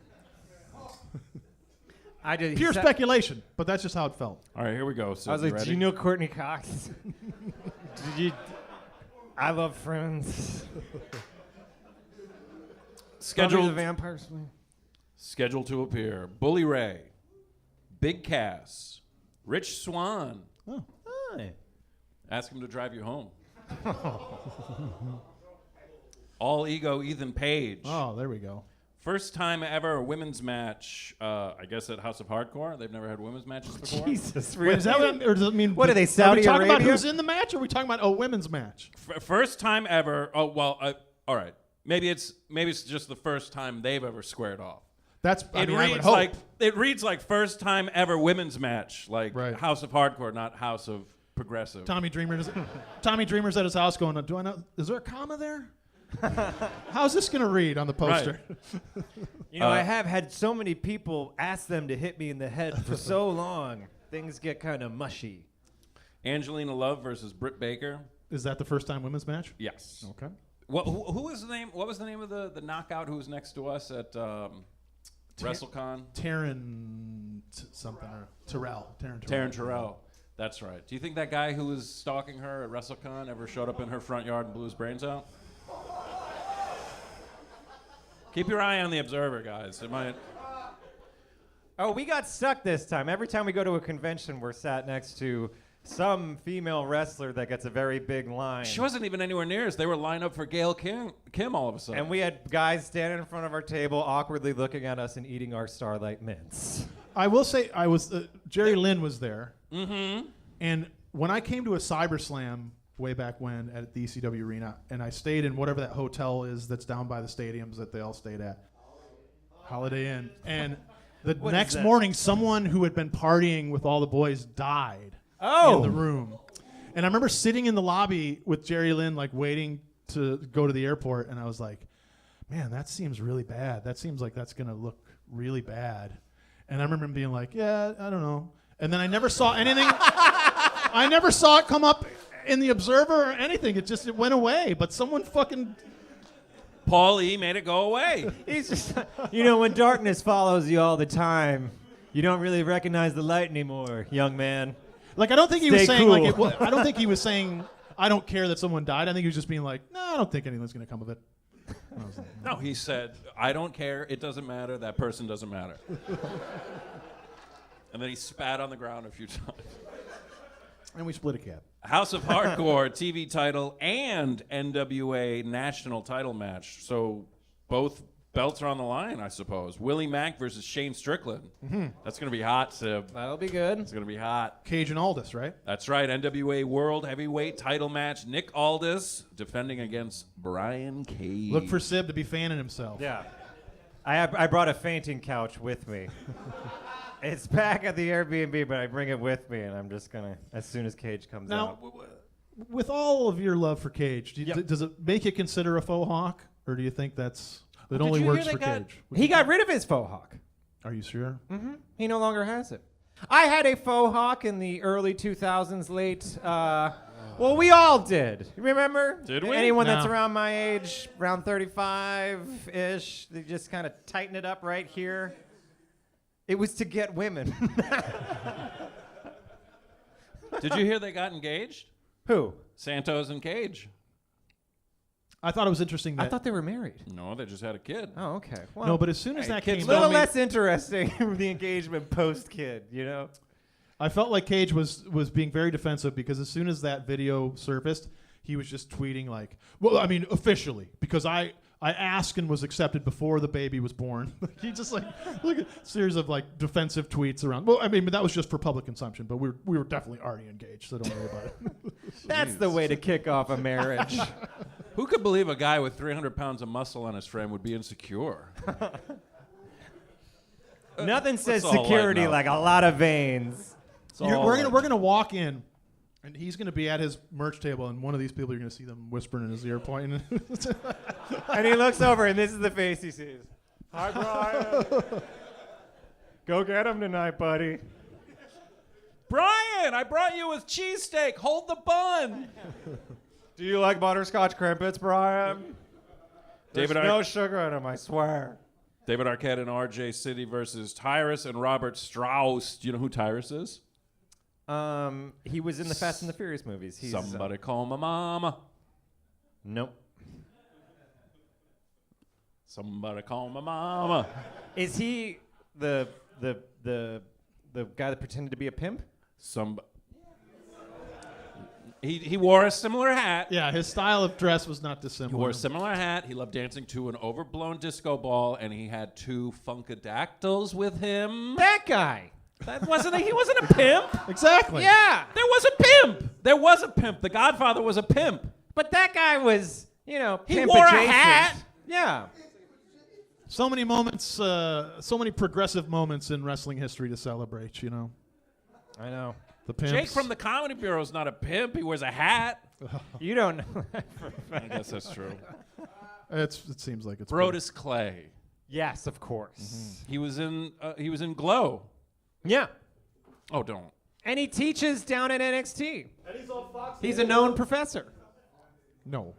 I did Pure speculation, but that's just how it felt. All right, here we go. So I was like, ready? do you know Courtney Cox? I love Friends. Scheduled the Vampire Slayer. Scheduled to appear: Bully Ray, Big Cass, Rich Swann. Oh. Hi. Ask him to drive you home. All Ego Ethan Page. Oh, there we go. First time ever a women's match, I guess at House of Hardcore. They've never had women's matches before. Jesus, Wait, is that what, or does it mean? What are they, Are Saudi we talking about Arabia? who's in the match, or are we talking about a women's match? First time ever. Oh well. All right. Maybe it's just the first time they've ever squared off. That's I It mean, I would reads hope. like first time ever women's match, like Right. House of Hardcore, not House of Progressive. Tommy Dreamer's at his house going, do I know? Is there a comma there? How's this going to read on the poster? You know, I have had so many people ask them to hit me in the head for so long. Things get kind of mushy. Angelina Love versus Britt Baker. Is that the first time women's match? Yes. Okay. Who was the name? What was the name of the knockout who was next to us at WrestleCon? Taryn something or Terrell. Taryn Terrell. That's right. Do you think that guy who was stalking her at WrestleCon ever showed up in her front yard and blew his brains out? Keep your eye on the Observer, guys. It might. Oh, we got stuck this time. Every time we go to a convention, we're sat next to some female wrestler that gets a very big line. She wasn't even anywhere near us. They were lined up for Gail Kim all of a sudden. And we had guys standing in front of our table, awkwardly looking at us and eating our Starlight Mints. I will say, Jerry Lynn was there. Mm-hmm. And when I came to a CyberSlam way back when at the ECW Arena, and I stayed in whatever that hotel is that's down by the stadiums that they all stayed at, Holiday Inn. And the next morning, someone who had been partying with all the boys died in the room. And I remember sitting in the lobby with Jerry Lynn, like waiting to go to the airport, and I was like, man, that seems really bad. That seems like that's going to look really bad. And I remember him being like, yeah, I don't know. And then I never saw anything. I never saw it come up in the Observer or anything. It went away. But someone fucking... Paul E. made it go away. He's just, when darkness follows you all the time, you don't really recognize the light anymore, young man. Like, I don't think he was Stay saying, cool. I don't think he was saying, I don't care that someone died. I think he was just being like, no, I don't think anything's going to come of it. And I was like, No, he said, I don't care. It doesn't matter. That person doesn't matter. And then he spat on the ground a few times. And we split a cab. House of Hardcore TV title and NWA national title match. So both belts are on the line, I suppose. Willie Mack versus Shane Strickland. Mm-hmm. That's going to be hot, Sib. That'll be good. It's going to be hot. Cage and Aldis, right? That's right. NWA World Heavyweight title match. Nick Aldis defending against Brian Cage. Look for Sib to be fanning himself. Yeah. I brought a fainting couch with me. It's back at the Airbnb, but I bring it with me, and I'm just going to, as soon as Cage comes Now, out. with all of your love for Cage, does it make you consider a faux hawk? Or do you think that only works for Cage? He got rid of his faux hawk. Are you sure? Mm-hmm. He no longer has it. I had a faux hawk in the early 2000s, late. Well, we all did. Remember? Did we? Anyone that's No. around my age, around 35-ish, they just kind of tighten it up right here. It was to get women. Did you hear they got engaged? Who? Santos and Cage. I thought it was interesting that... I thought they were married. No, they just had a kid. Oh, okay. Well, no, but as soon as Hey, that kids came a don't little out, less interesting, the engagement post-kid, I felt like Cage was being very defensive because as soon as that video surfaced, he was just tweeting like, well, I mean, officially, because I asked and was accepted before the baby was born. He just like a series of like defensive tweets around. Well, I mean, but that was just for public consumption, but we were definitely already engaged, so don't worry about it. That's the way to kick off a marriage. Who could believe a guy with 300 pounds of muscle on his frame would be insecure? Nothing says let's all security lighten up. like a lot of veins. We're gonna walk in, and he's gonna be at his merch table, and one of these people you're gonna see them whispering in his ear, pointing. And he looks over, and this is the face he sees. Hi, Brian. Go get him tonight, buddy. Brian, I brought you with cheesesteak. Hold the bun. Do you like butterscotch crimpets, Brian? There's David no sugar in them, I swear. David Arquette and RJ City versus Tyrus and Robert Strauss. Do you know who Tyrus is? He was in the Fast and the Furious movies. He's, Somebody call my mama. Nope. Somebody call my mama. Is he the guy that pretended to be a pimp? He wore a similar hat. Yeah, his style of dress was not He dissimilar. wore a similar hat. He loved dancing to an overblown disco ball, and he had 2 funkadactyls with him. That guy. That wasn't he wasn't a pimp. Exactly. Yeah. There was a pimp. There was a pimp. The Godfather was a pimp. But that guy was, He pimp wore a adjacent. hat. Yeah. So many moments, so many progressive moments in wrestling history to celebrate. I know. The pimps. Jake from the Comedy Bureau is not a pimp. He wears a hat. You don't know. I guess that's true. It seems like it's Brodus Clay. Yes, of course. He was in Glow. Yeah. Oh, don't. And he teaches down at NXT. And he's on Fox. He's a known professor. No.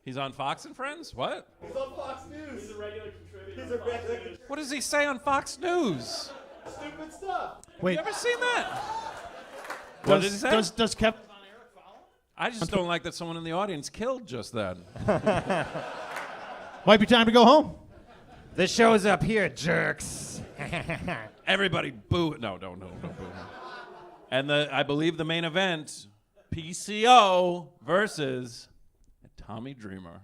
He's on Fox and Friends? What? He's on Fox News. He's a regular contributor. What does he say on Fox News? Stupid stuff. Wait. You ever seen that? What did he say? Does Kevin? I just don't like that someone in the audience killed just then. Might be time to go home. The show's up here, jerks. Everybody boo. No, don't boo. And I believe the main event, PCO versus Tommy Dreamer.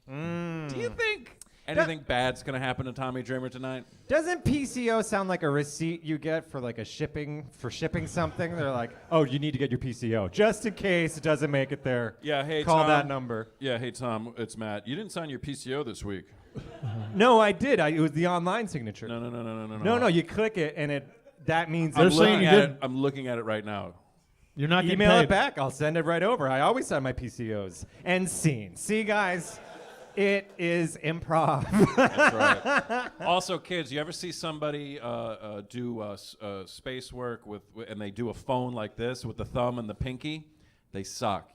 Do you think anything bad's gonna happen to Tommy Dreamer tonight? Doesn't PCO sound like a receipt you get for like shipping something? They're like, oh, you need to get your PCO just in case it doesn't make it there. Yeah, hey, Call Tom. that number. Yeah, hey, Tom, it's Matt. You didn't sign your PCO this week. No, I did. It was the online signature. No. No, you click it and that means They're saying you didn't. I'm looking at it right now. You're not getting email paid. it back. I'll send it right over. I always sign my PCOs. End scene. See, guys, it is improv. That's right. Also, kids, you ever see somebody do space work and they do a phone like this with the thumb and the pinky? They suck.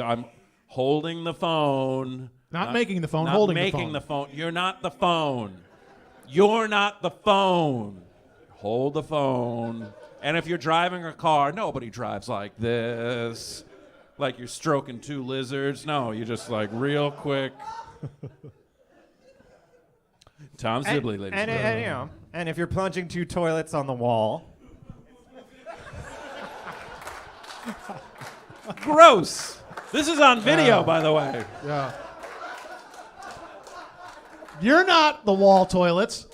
I'm holding the phone. Not making the phone, not holding the making phone. the phone. You're not the phone. You're not the phone. Hold the phone. And if you're driving a car, nobody drives like this. Like you're stroking two lizards. No, you just like real quick. Tom Sibley, ladies and gentlemen. And if you're plunging two toilets on the wall. Gross. This is on video, by the way. Yeah. You're not the wall toilets.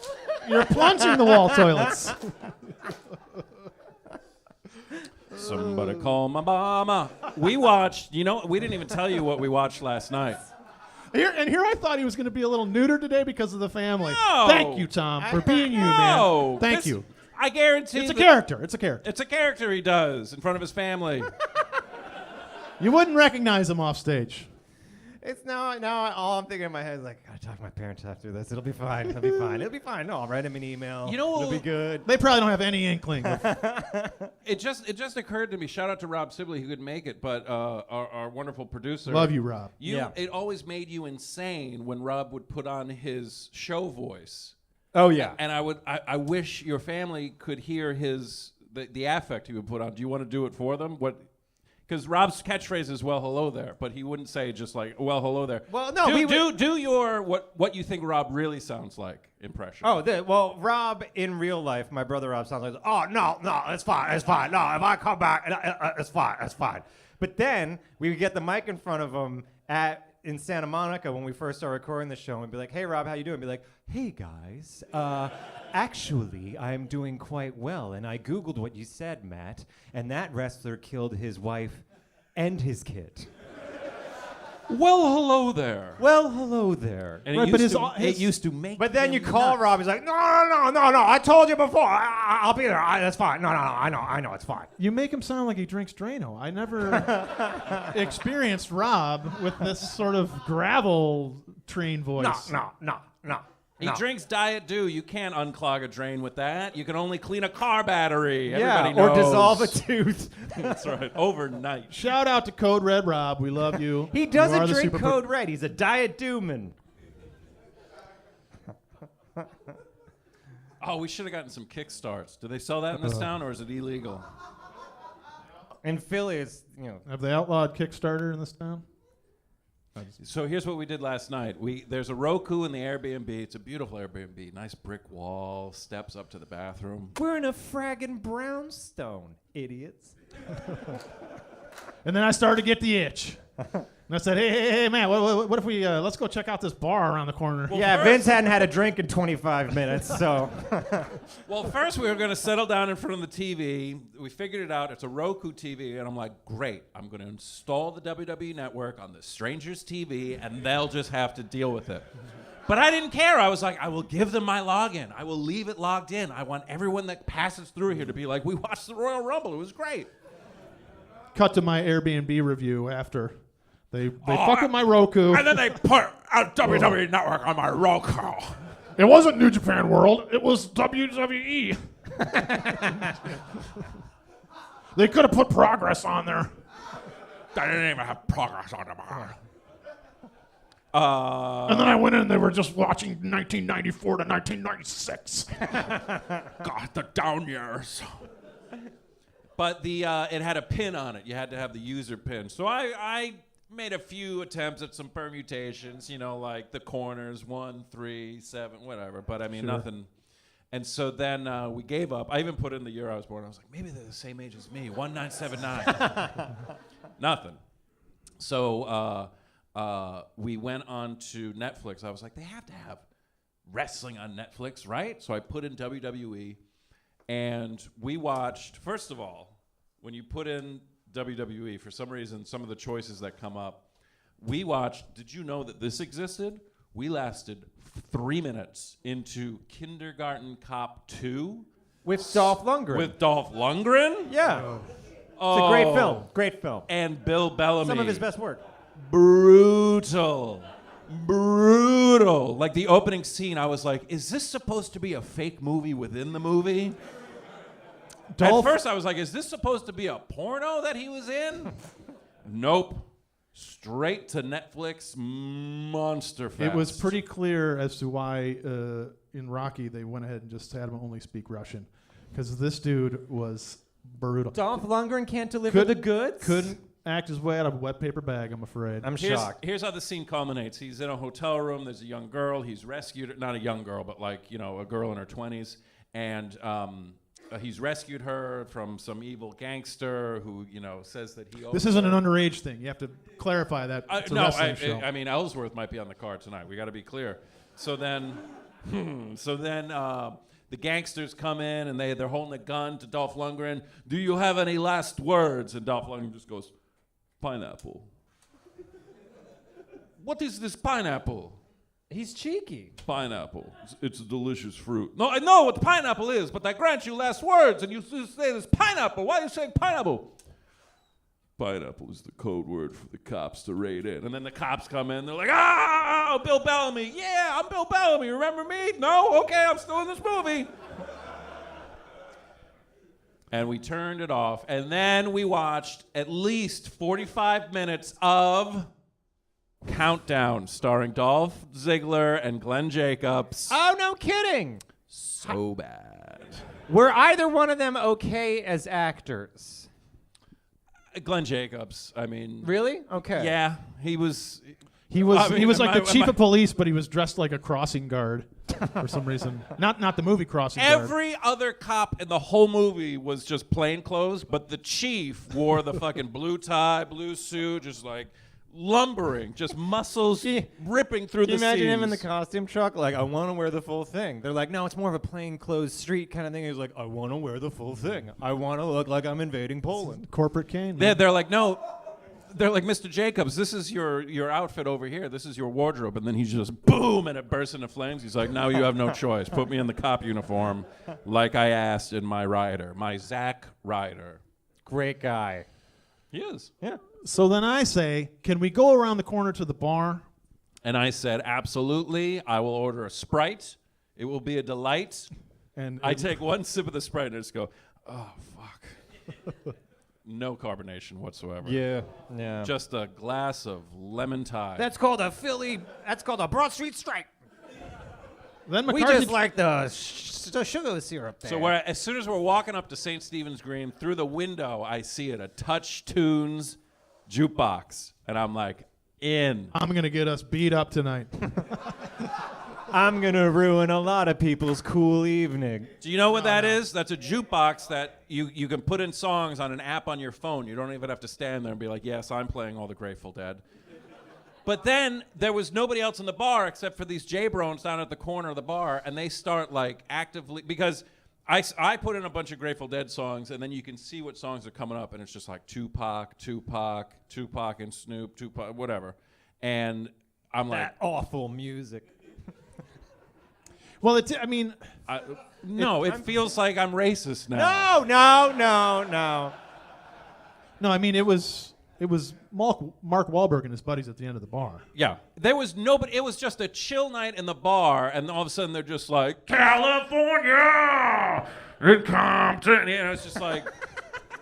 You're plunging the wall toilets. Somebody call my mama. We watched, we didn't even tell you what we watched last night. Here I thought he was going to be a little neutered today because of the family. No. Thank you, Tom, for being you, No. man. Thank you. I guarantee It's a that- character. It's a character. It's a character he does in front of his family. You wouldn't recognize him off stage. It's now all I'm thinking in my head is like, I gotta talk to my parents after this. It'll be fine. It'll be fine. It'll be fine. No, I'll write him an email. It'll be good. They probably don't have any inkling. It just occurred to me. Shout out to Rob Sibley who couldn't make it, but our wonderful producer. Love you, Rob. It always made you insane when Rob would put on his show voice. Oh yeah. And I wish your family could hear the affect he would put on. Do you want to do it for them? Because Rob's catchphrase is "Well, hello there," but he wouldn't say just like "Well, hello there." Well, no, do your what you think Rob really sounds like impression. Oh, Rob in real life, my brother Rob sounds like, oh no, it's fine. No, if I come back, it's fine. But then we would get the mic in front of him in Santa Monica when we first started recording the show, and we'd be like, hey Rob, how you doing? Be like, hey guys, actually, I'm doing quite well, and I Googled what you said, Matt, and that wrestler killed his wife and his kid. Well, hello there. Well, hello there. And Right, it used to make. But then you him call nuts. Rob, he's like, no, I told you before. I'll be there. That's fine. No, I know, it's fine. You make him sound like he drinks Drano. I never experienced Rob with this sort of gravel train voice. No. He drinks Diet Dew. You can't unclog a drain with that. You can only clean a car battery. Yeah, Everybody or knows. dissolve a tooth. That's right. Overnight. Shout out to Code Red Rob. We love you. He You doesn't are the drink super Code Red. He's a Diet Dewman. Oh, we should have gotten some kickstarts. Do they sell that in this town, or is it illegal? In Philly, it's, Have they outlawed Kickstarter in this town? So here's what we did last night. There's a Roku in the Airbnb. It's a beautiful Airbnb. Nice brick wall, steps up to the bathroom. we're in a fragging brownstone, idiots. And then I started to get the itch. And I said, hey, man, what if we, let's go check out this bar around the corner. Yeah, Vince hadn't had a drink in 25 minutes, so. Well, first we were going to settle down in front of the TV. We figured it out. It's a Roku TV, and I'm like, great. I'm going to install the WWE Network on the stranger's TV, and they'll just have to deal with it. But I didn't care. I was like, I will give them my login. I will leave it logged in. I want everyone that passes through here to be like, we watched the Royal Rumble. It was great. Cut to my Airbnb review after. They fuck with my Roku. And then they put a WWE Network on my Roku. It wasn't New Japan World. It was WWE. They could have put Progress on there. They didn't even have Progress on them. And then I went in and they were just watching 1994 to 1996. God, the down years. But it had a pin on it. You had to have the user pin. So I made a few attempts at some permutations, like the corners, 1, 3, 7, whatever. But I mean, nothing. And so then we gave up. I even put in the year I was born. I was like, maybe they're the same age as me, 1979. Nothing. So we went on to Netflix. I was like, they have to have wrestling on Netflix, right? So I put in WWE, and we watched, first of all, when you put in WWE, for some reason, some of the choices that come up, we watched, did you know that this existed? We lasted 3 minutes into Kindergarten Cop 2. With Dolph Lundgren. With Dolph Lundgren? Yeah. Oh. It's a great film. Great film. And Bill Bellamy. Some of his best work. Brutal. Brutal. Like the opening scene, I was like, is this supposed to be a fake movie within the movie? At first, I was like, is this supposed to be a porno that he was in? Nope. Straight to Netflix Monster Fest. It was pretty clear as to why in Rocky they went ahead and just had him only speak Russian. Because this dude was brutal. Dolph Lundgren can't deliver the goods? Couldn't act his way out of a wet paper bag, I'm afraid. I'm shocked. Here's how the scene culminates. He's in a hotel room. There's a young girl. He's rescued her. Not a young girl, but like, a girl in her 20s. And he's rescued her from some evil gangster who, says that he owes This isn't her. an underage thing. You have to clarify that. It's a wrestling show. I mean, Ellsworth might be on the card tonight. We got to be clear. So then, the gangsters come in and they're holding a gun to Dolph Lundgren. Do you have any last words? And Dolph Lundgren just goes, pineapple. What is this pineapple? He's cheeky. Pineapple. It's a delicious fruit. No, I know what pineapple is, but I grant you last words, and you say this pineapple. Why are you saying pineapple? Pineapple is the code word for the cops to raid in. And then the cops come in. They're like, Bill Bellamy. Yeah, I'm Bill Bellamy. Remember me? No? Okay, I'm still in this movie. And we turned it off. And then we watched at least 45 minutes of Countdown, starring Dolph Ziggler and Glenn Jacobs. Oh, no kidding. So bad. Were either one of them okay as actors? Glenn Jacobs, I mean. Really? Okay. Yeah, he was. He was I mean, like the chief of police, but he was dressed like a crossing guard for some reason. Not the movie Crossing Guard. Every other cop in the whole movie was just plain clothes, but the chief wore the fucking blue tie, blue suit, just like lumbering, just muscles ripping through the Can you imagine seams. him in the costume truck? Like, I want to wear the full thing. They're like, no, it's more of a plainclothes street kind of thing. He's like, I want to wear the full thing. I want to look like I'm invading Poland. Corporate Kane. They're like, no. They're like, Mr. Jacobs, this is your outfit over here. This is your wardrobe. And then he's just, boom, and it bursts into flames. He's like, now you have no choice. Put me in the cop uniform like I asked in my rider, my Zack Ryder. Great guy. He is. Yeah. So then I say, can we go around the corner to the bar? And I said, absolutely. I will order a Sprite. It will be a delight. And I take one sip of the Sprite and I just go, oh, fuck. No carbonation whatsoever. Yeah. Yeah. Just a glass of lemon tide. That's called a Broad Street Strike. then We McCarthy just like the sugar syrup there. So as soon as we're walking up to St. Stephen's Green, through the window, I see it, a Touch Tunes jukebox. And I'm like, in. I'm going to get us beat up tonight. I'm going to ruin a lot of people's cool evening. Do you know what that is? That's a jukebox that you can put in songs on an app on your phone. You don't even have to stand there and be like, yes, I'm playing all the Grateful Dead. But then there was nobody else in the bar except for these J-Brones down at the corner of the bar, and they start like actively, because I put in a bunch of Grateful Dead songs, and then you can see what songs are coming up, and it's just like Tupac and Snoop, Tupac, whatever. And I'm like, That awful music. Well, it feels like I'm racist now. No, I mean, it was Mark Wahlberg and his buddies at the end of the bar. Yeah. There was nobody. It was just a chill night in the bar, and all of a sudden they're just like, California in Compton. It's just like,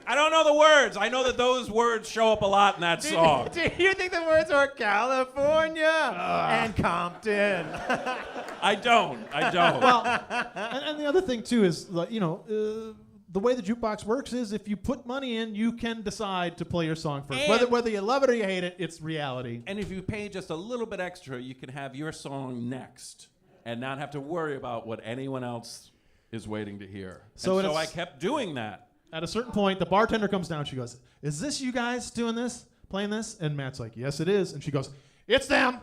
I don't know the words. I know that those words show up a lot in that song. Do you think the words are California and Compton? I don't. Well, and the other thing, too, is, like, the way the jukebox works is if you put money in, you can decide to play your song first. And Whether you love it or you hate it, it's reality. And if you pay just a little bit extra, you can have your song next and not have to worry about what anyone else is waiting to hear. So So it's- I kept doing that. At a certain point, the bartender comes down. She goes, "Is this you guys doing this, playing this?" And Matt's like, "Yes, it is." And she goes, "It's them."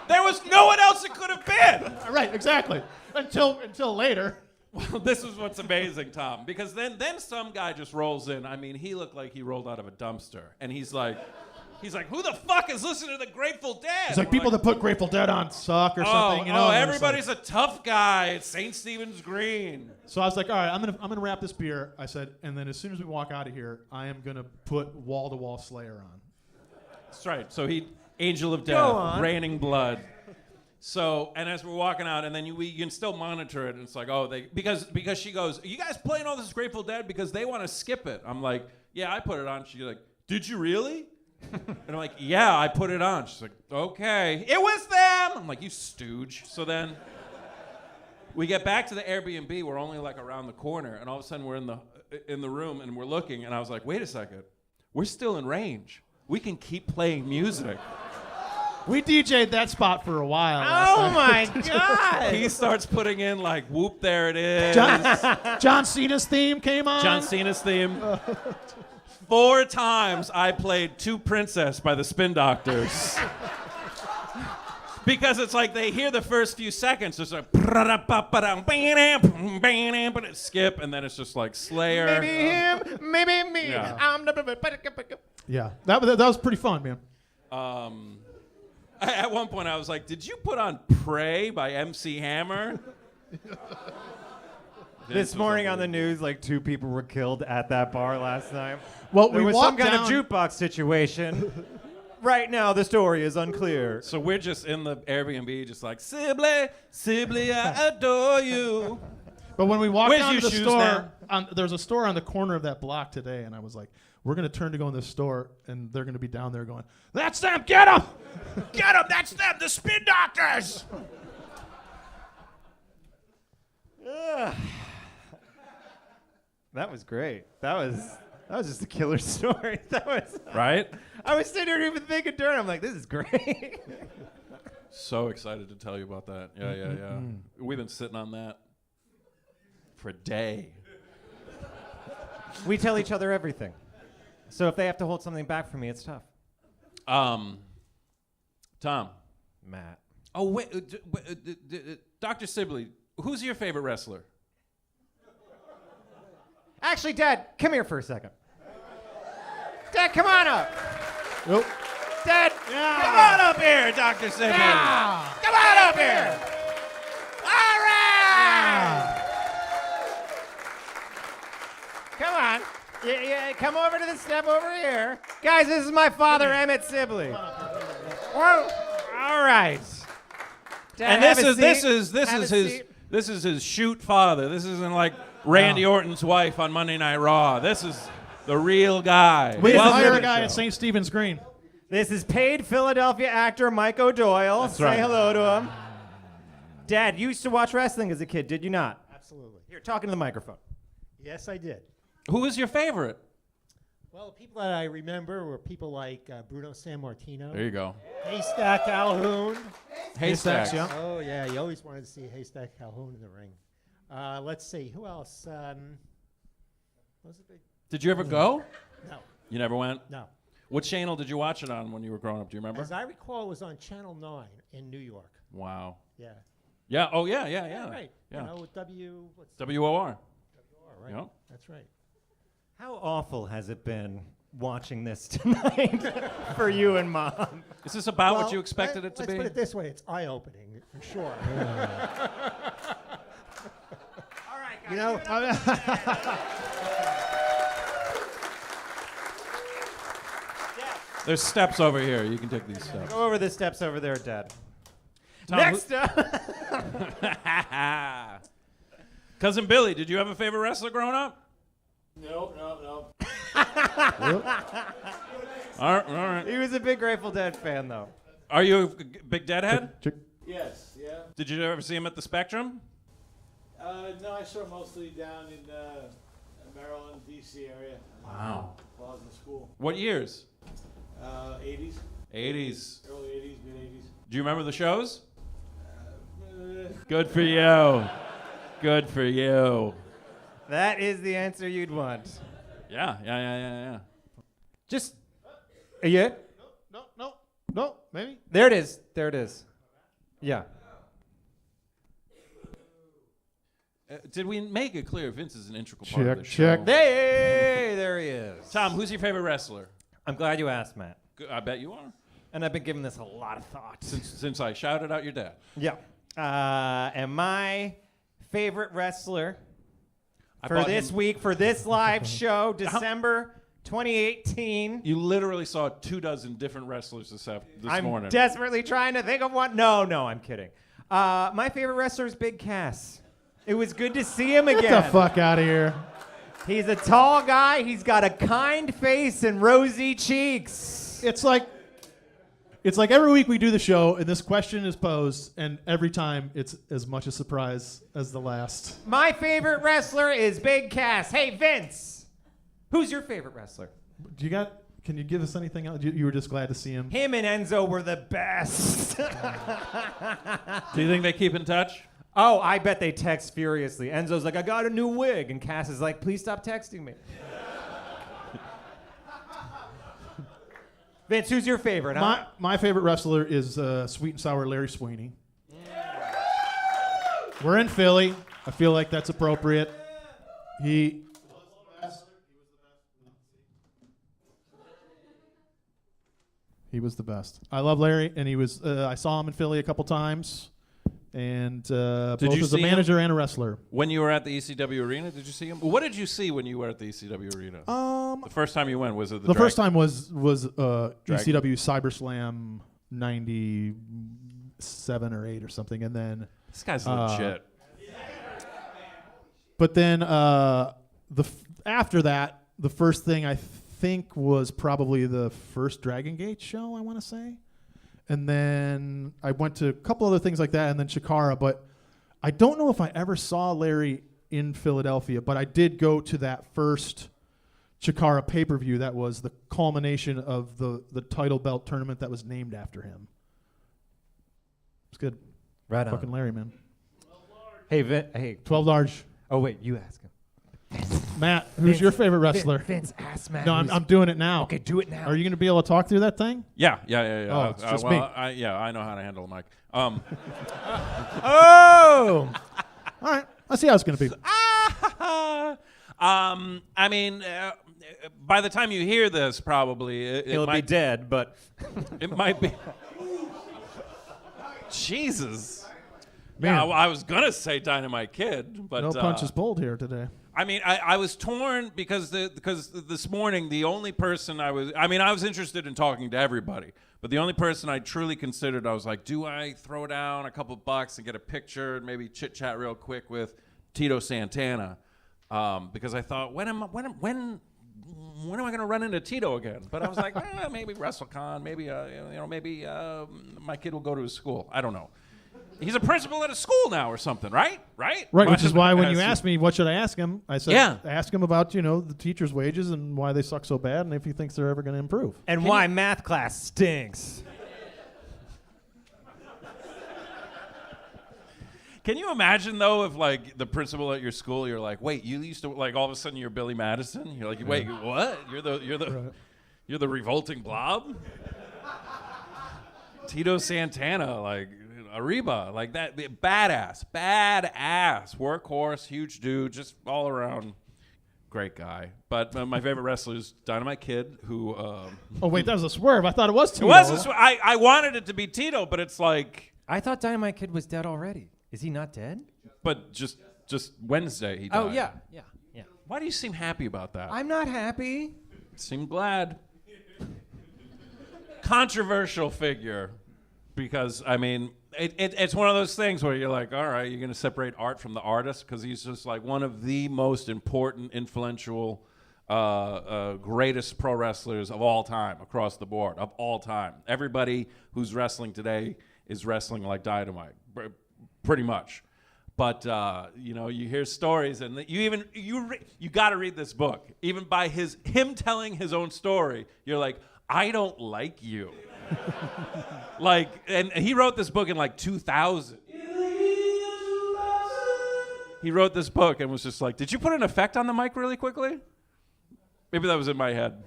There was no one else it could have been. Right, exactly. Until later. Well, this is what's amazing, Tom, because then some guy just rolls in. I mean, he looked like he rolled out of a dumpster, and he's like, who the fuck is listening to the Grateful Dead? It's like people that put Grateful Dead on suck or something, you know. Oh, and it's everybody's like- a tough guy at St. Stephen's Green. So I was like, all right, I'm gonna wrap this beer. I said, and then as soon as we walk out of here, I am gonna put Wall to Wall Slayer on. That's right. So Angel of Death, on. Raining Blood. So, and as we're walking out, and then you can still monitor it, and it's like, because she goes, "Are you guys playing all this Grateful Dead because they want to skip it?" I'm like, "Yeah, I put it on." She's like, "Did you really?" And I'm like, "Yeah, I put it on." She's like, "Okay, it was them." I'm like, "You stooge." So then we get back to the Airbnb. We're only like around the corner, and all of a sudden we're in the room, and we're looking, and I was like, "Wait a second, we're still in range. We can keep playing music." We DJ'd that spot for a while. Oh my God! He starts putting in like, "Whoop, there it is." John Cena's theme came on. John Cena's theme. 4 times I played "Two Princess" by the Spin Doctors. Because it's like they hear the first few seconds, it's like skip, and then it's just like Slayer. Maybe him, maybe me. Yeah. Yeah, that was pretty fun, man. At one point I was like, "Did you put on Pray by MC Hammer?" This morning on the news, like 2 people were killed at that bar last night. Well, There we was some walked kind down. of jukebox situation. Right now, the story is unclear. So we're just in the Airbnb, just like, Sibley, I adore you. But when we walked Where's down to your the shoes store, now? there's a store on the corner of that block today, and I was like, we're going to turn to go in this store, and they're going to be down there going, "That's them, get them! Get them, that's them, the Spin Doctors. That was great. That was just a killer story. That was. Right? I was sitting here even thinking during. I'm like, this is great. So excited to tell you about that. Yeah. We've been sitting on that for a day. We tell each other everything. So if they have to hold something back from me, it's tough. Tom. Matt. Oh, wait. Dr. Sibley, who's your favorite wrestler? Actually, Dad, come here for a second. Dad, come on up. Nope. Dad, Come on up here, Dr. Sibley. come on up here. All right. Come on. Yeah, come over to the step over here. Guys, this is my father, Emmett Sibley. Whoa. All right. Dad, And have this a is seat. Have a seat. this is his shoot father. This isn't like Randy Orton's wife on Monday Night Raw. This is the real guy. We Welcome hired to a the guy show. at St. Stephen's Green. This is paid Philadelphia actor Mike O'Doyle. Say right. hello to him. Dad, you used to watch wrestling as a kid, did you not? Absolutely. Here, talking to the microphone. Yes, I did. Who is your favorite? Well, the people that I remember were people like Bruno Sammartino, There you go. Haystack Calhoun. Haystacks. yeah. Oh, yeah, you always wanted to see Haystack Calhoun in the ring. Let's see, who else? Was it big? Did you ever go? No, You never went? no. What channel did you watch it on when you were growing up? Do you remember? As I recall, it was on Channel 9 in New York. Wow. Yeah. Yeah. Oh, yeah. Right. Yeah. You know, what's WOR. right? Yep. That's right. How awful has it been watching this tonight for you and Mom? Is this about Well, what you expected it to let's be? put it this way, it's eye-opening, for sure. All right, guys. You know, There's steps over here. You can take these steps. Go over the steps over there, Dad. Tom, Next up. Cousin Billy, did you have a favorite wrestler growing up? No. All right. He was a big Grateful Dead fan, though. Are you a big Deadhead? Yes, yeah. Did you ever see him at the Spectrum? No, I saw mostly down in Maryland, D.C. area. Wow. While I was in school. What years? 80s, 80s. early 80s, mid 80s. Do you remember the shows? Good for you. Good for you. That is the answer you'd want. Yeah. Just, yeah. No, maybe. There it is. Yeah. Did we make it clear Vince is an integral part of the Check. show? Hey, there he is. Tom, who's your favorite wrestler? I'm glad you asked, Matt. I bet you are. And I've been giving this a lot of thought. Since I shouted out your dad. Yeah. And my favorite wrestler I for bought this him- week, for this live show, December 2018. You literally saw 24 different wrestlers this I'm morning. desperately trying to think of one. No, I'm kidding. My favorite wrestler is Big Cass. It was good to see him again. Get the fuck out of here. He's a tall guy. He's got a kind face and rosy cheeks. It's like every week we do the show and this question is posed, and every time it's as much a surprise as the last. My favorite wrestler is Big Cass. Hey, Vince, who's your favorite wrestler? Can you give us anything else? You were just glad to see him. Him and Enzo were the best. Do you think they keep in touch? Oh, I bet they text furiously. Enzo's like, I got a new wig. And Cass is like, please stop texting me. Vince, who's your favorite? Huh? My favorite wrestler is Sweet and Sour Larry Sweeney. We're in Philly. I feel like that's appropriate. He was the best. I love Larry, and he was. I saw him in Philly a couple times, and both you as a see him? manager and a wrestler. When you were at the ECW arena, did you see him? What did you see when you were at the ECW arena? The first time you went, was it The first time was ECW CyberSlam 97 or 8 or something, and then This guy's legit. but then after that, the first thing I think was probably the first Dragon Gate show, I want to say, and then I went to a couple other things like that, and then Chikara. But I don't know if I ever saw Larry in Philadelphia, but I did go to that first Chikara pay-per-view that was the culmination of the title belt tournament that was named after him. It's good. Right on. Fucking Larry, man. Hey, hey. 12 large. Oh, wait, you ask him. Matt, who's your favorite wrestler? Vince, ask Matt. No, I'm doing it now. Okay, do it now. Are you going to be able to talk through that thing? Yeah. Oh, it's just me. I know how to handle the mic. Oh! All right. Let's see how it's going to be. I mean, by the time you hear this, probably He'll be dead, but it might be. Jesus. Man. Yeah, well, I was gonna say Dynamite Kid, but No punches pulled here today. I mean, I was torn because this morning the only person I was interested in talking to everybody, but the only person I truly considered, I was like, do I throw down a couple bucks and get a picture and maybe chit chat real quick with Tito Santana, because I thought when am I going to run into Tito again? But I was like, maybe WrestleCon, maybe my kid will go to his school. I don't know. He's a principal at a school now or something, right? Right, which is why when you asked me what should I ask him, I said, Yeah. ask him about, the teachers' wages and why they suck so bad and if he thinks they're ever going to improve. and why math class stinks. Can you imagine though if like the principal at your school, you're like, wait, you used to like all of a sudden you're Billy Madison? You're like, wait, what? You're the revolting blob? Tito Santana, like Arriba, like that, badass, workhorse, huge dude, just all around great guy. But my favorite wrestler is Dynamite Kid, who. Oh wait, that was a swerve. I thought it was Tito. I wanted it to be Tito, but it's like. I thought Dynamite Kid was dead already. Is he not dead? But just Wednesday he died. Oh, yeah. Why do you seem happy about that? I'm not happy. Seem glad. Controversial figure, because I mean, it's one of those things where you're like, all right, you're going to separate art from the artist, because he's just like one of the most important, influential, greatest pro wrestlers of all time, across the board, of all time. Everybody who's wrestling today is wrestling like Dynamite, pretty much. But you hear stories, and you got to read this book. Even by him telling his own story, you're like, I don't like you. And he wrote this book in like 2000. He wrote this book and was just like, did you put an effect on the mic really quickly? Maybe that was in my head.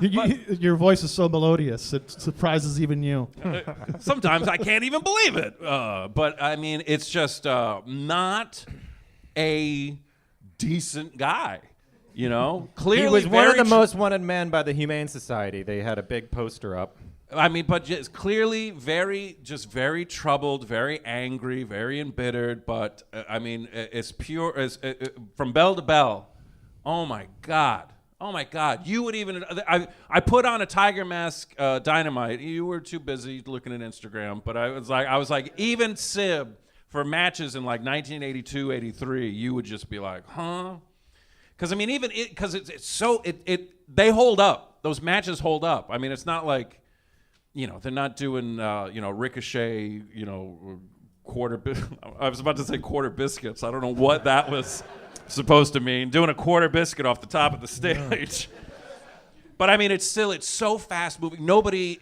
Your voice is so melodious, it surprises even you. Sometimes I can't even believe it. But I mean, it's just not a decent guy. You know, clearly He was one of very the most wanted men by the Humane Society. They had a big poster up. I mean, but just clearly very troubled, very angry, very embittered. But I mean, as pure as from bell to bell. Oh my God. Oh my God. You would even. I put on a tiger mask, Dynamite. You were too busy looking at Instagram. But I was like, even Sib for matches in like 1982, 83, you would just be like, huh? Because I mean, even because they hold up. Those matches hold up. I mean, it's not like, you know, they're not doing Ricochet, quarter. I was about to say quarter biscuits. I don't know what that was supposed to mean. Doing a quarter biscuit off the top of the stage. But I mean, it's so fast moving. Nobody.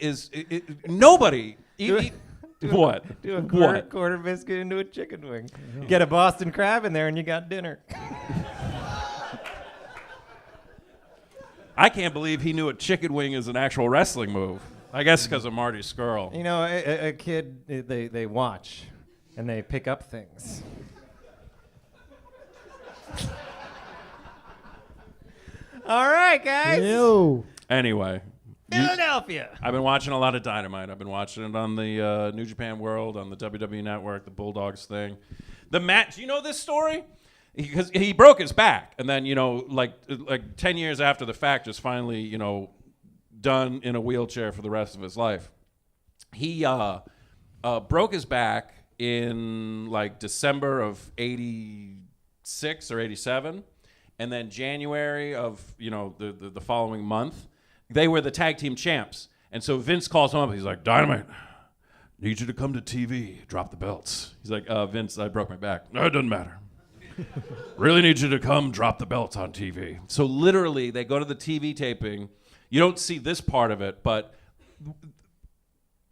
What? Do a What? quarter biscuit into a chicken wing. Get a Boston crab in there and you got dinner. I can't believe he knew a chicken wing is an actual wrestling move. I guess because of Marty Scurll. You know, a kid, they watch and they pick up things. All right, guys. Ew. Anyway. Philadelphia. I've been watching a lot of Dynamite. I've been watching it on the New Japan World, on the WWE Network, the Bulldogs thing. The match, you know this story? Because he broke his back, and then, like 10 years after the fact, just finally, done in a wheelchair for the rest of his life. He broke his back in like December of 86 or 87, and then January of, the following month, they were the tag team champs. And so Vince calls him up. He's like, Dynamite, need you to come to TV, drop the belts. He's like, Vince, I broke my back. No, it doesn't matter. Really need you to come drop the belts on TV. So literally, they go to the TV taping. You don't see this part of it, but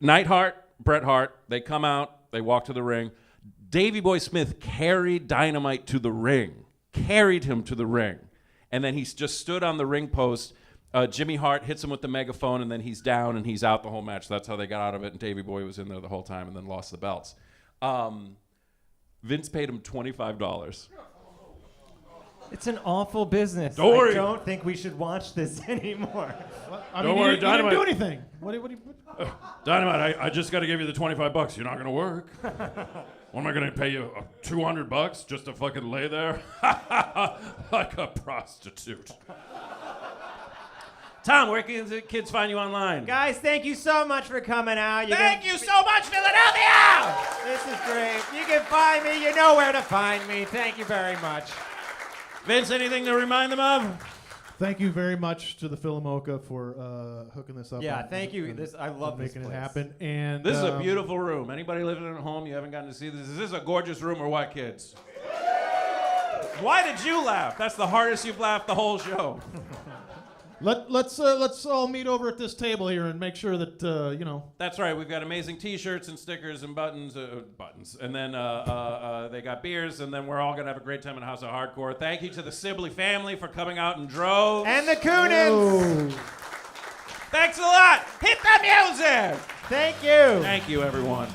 Neidhart, Bret Hart, they come out, they walk to the ring. Davey Boy Smith carried Dynamite to the ring, carried him to the ring. And then he just stood on the ring post. Jimmy Hart hits him with the megaphone, and then he's down, and he's out the whole match. That's how they got out of it, and Davey Boy was in there the whole time and then lost the belts. Vince paid him $25. It's an awful business. Don't worry. I don't think we should watch this anymore. Don't worry, you Dynamite. didn't do anything. What Dynamite, I just got to give you the $25. You're not going to work. What am I going to pay you? $200 just to fucking lay there? Like a prostitute. Tom, where can the kids find you online? Guys, thank you so much for coming out. Thank you so much, Philadelphia! This is great. You can find me. You know where to find me. Thank you very much. Vince, anything to remind them of? Thank you very much to the PhilaMoca for hooking this up. Yeah, and- thank you. and I love this making it place. happen. And This is a beautiful room. Anybody living at home, you haven't gotten to see this. Is this a gorgeous room or what, kids? Why did you laugh? That's the hardest you've laughed the whole show. Let's all meet over at this table here and make sure that That's right. We've got amazing T-shirts and stickers and buttons, and then they got beers, and then we're all gonna have a great time in House of Hardcore. Thank you to the Sibley family for coming out in droves. And the Coonins. Thanks a lot. Hit the music. Thank you. Thank you, everyone.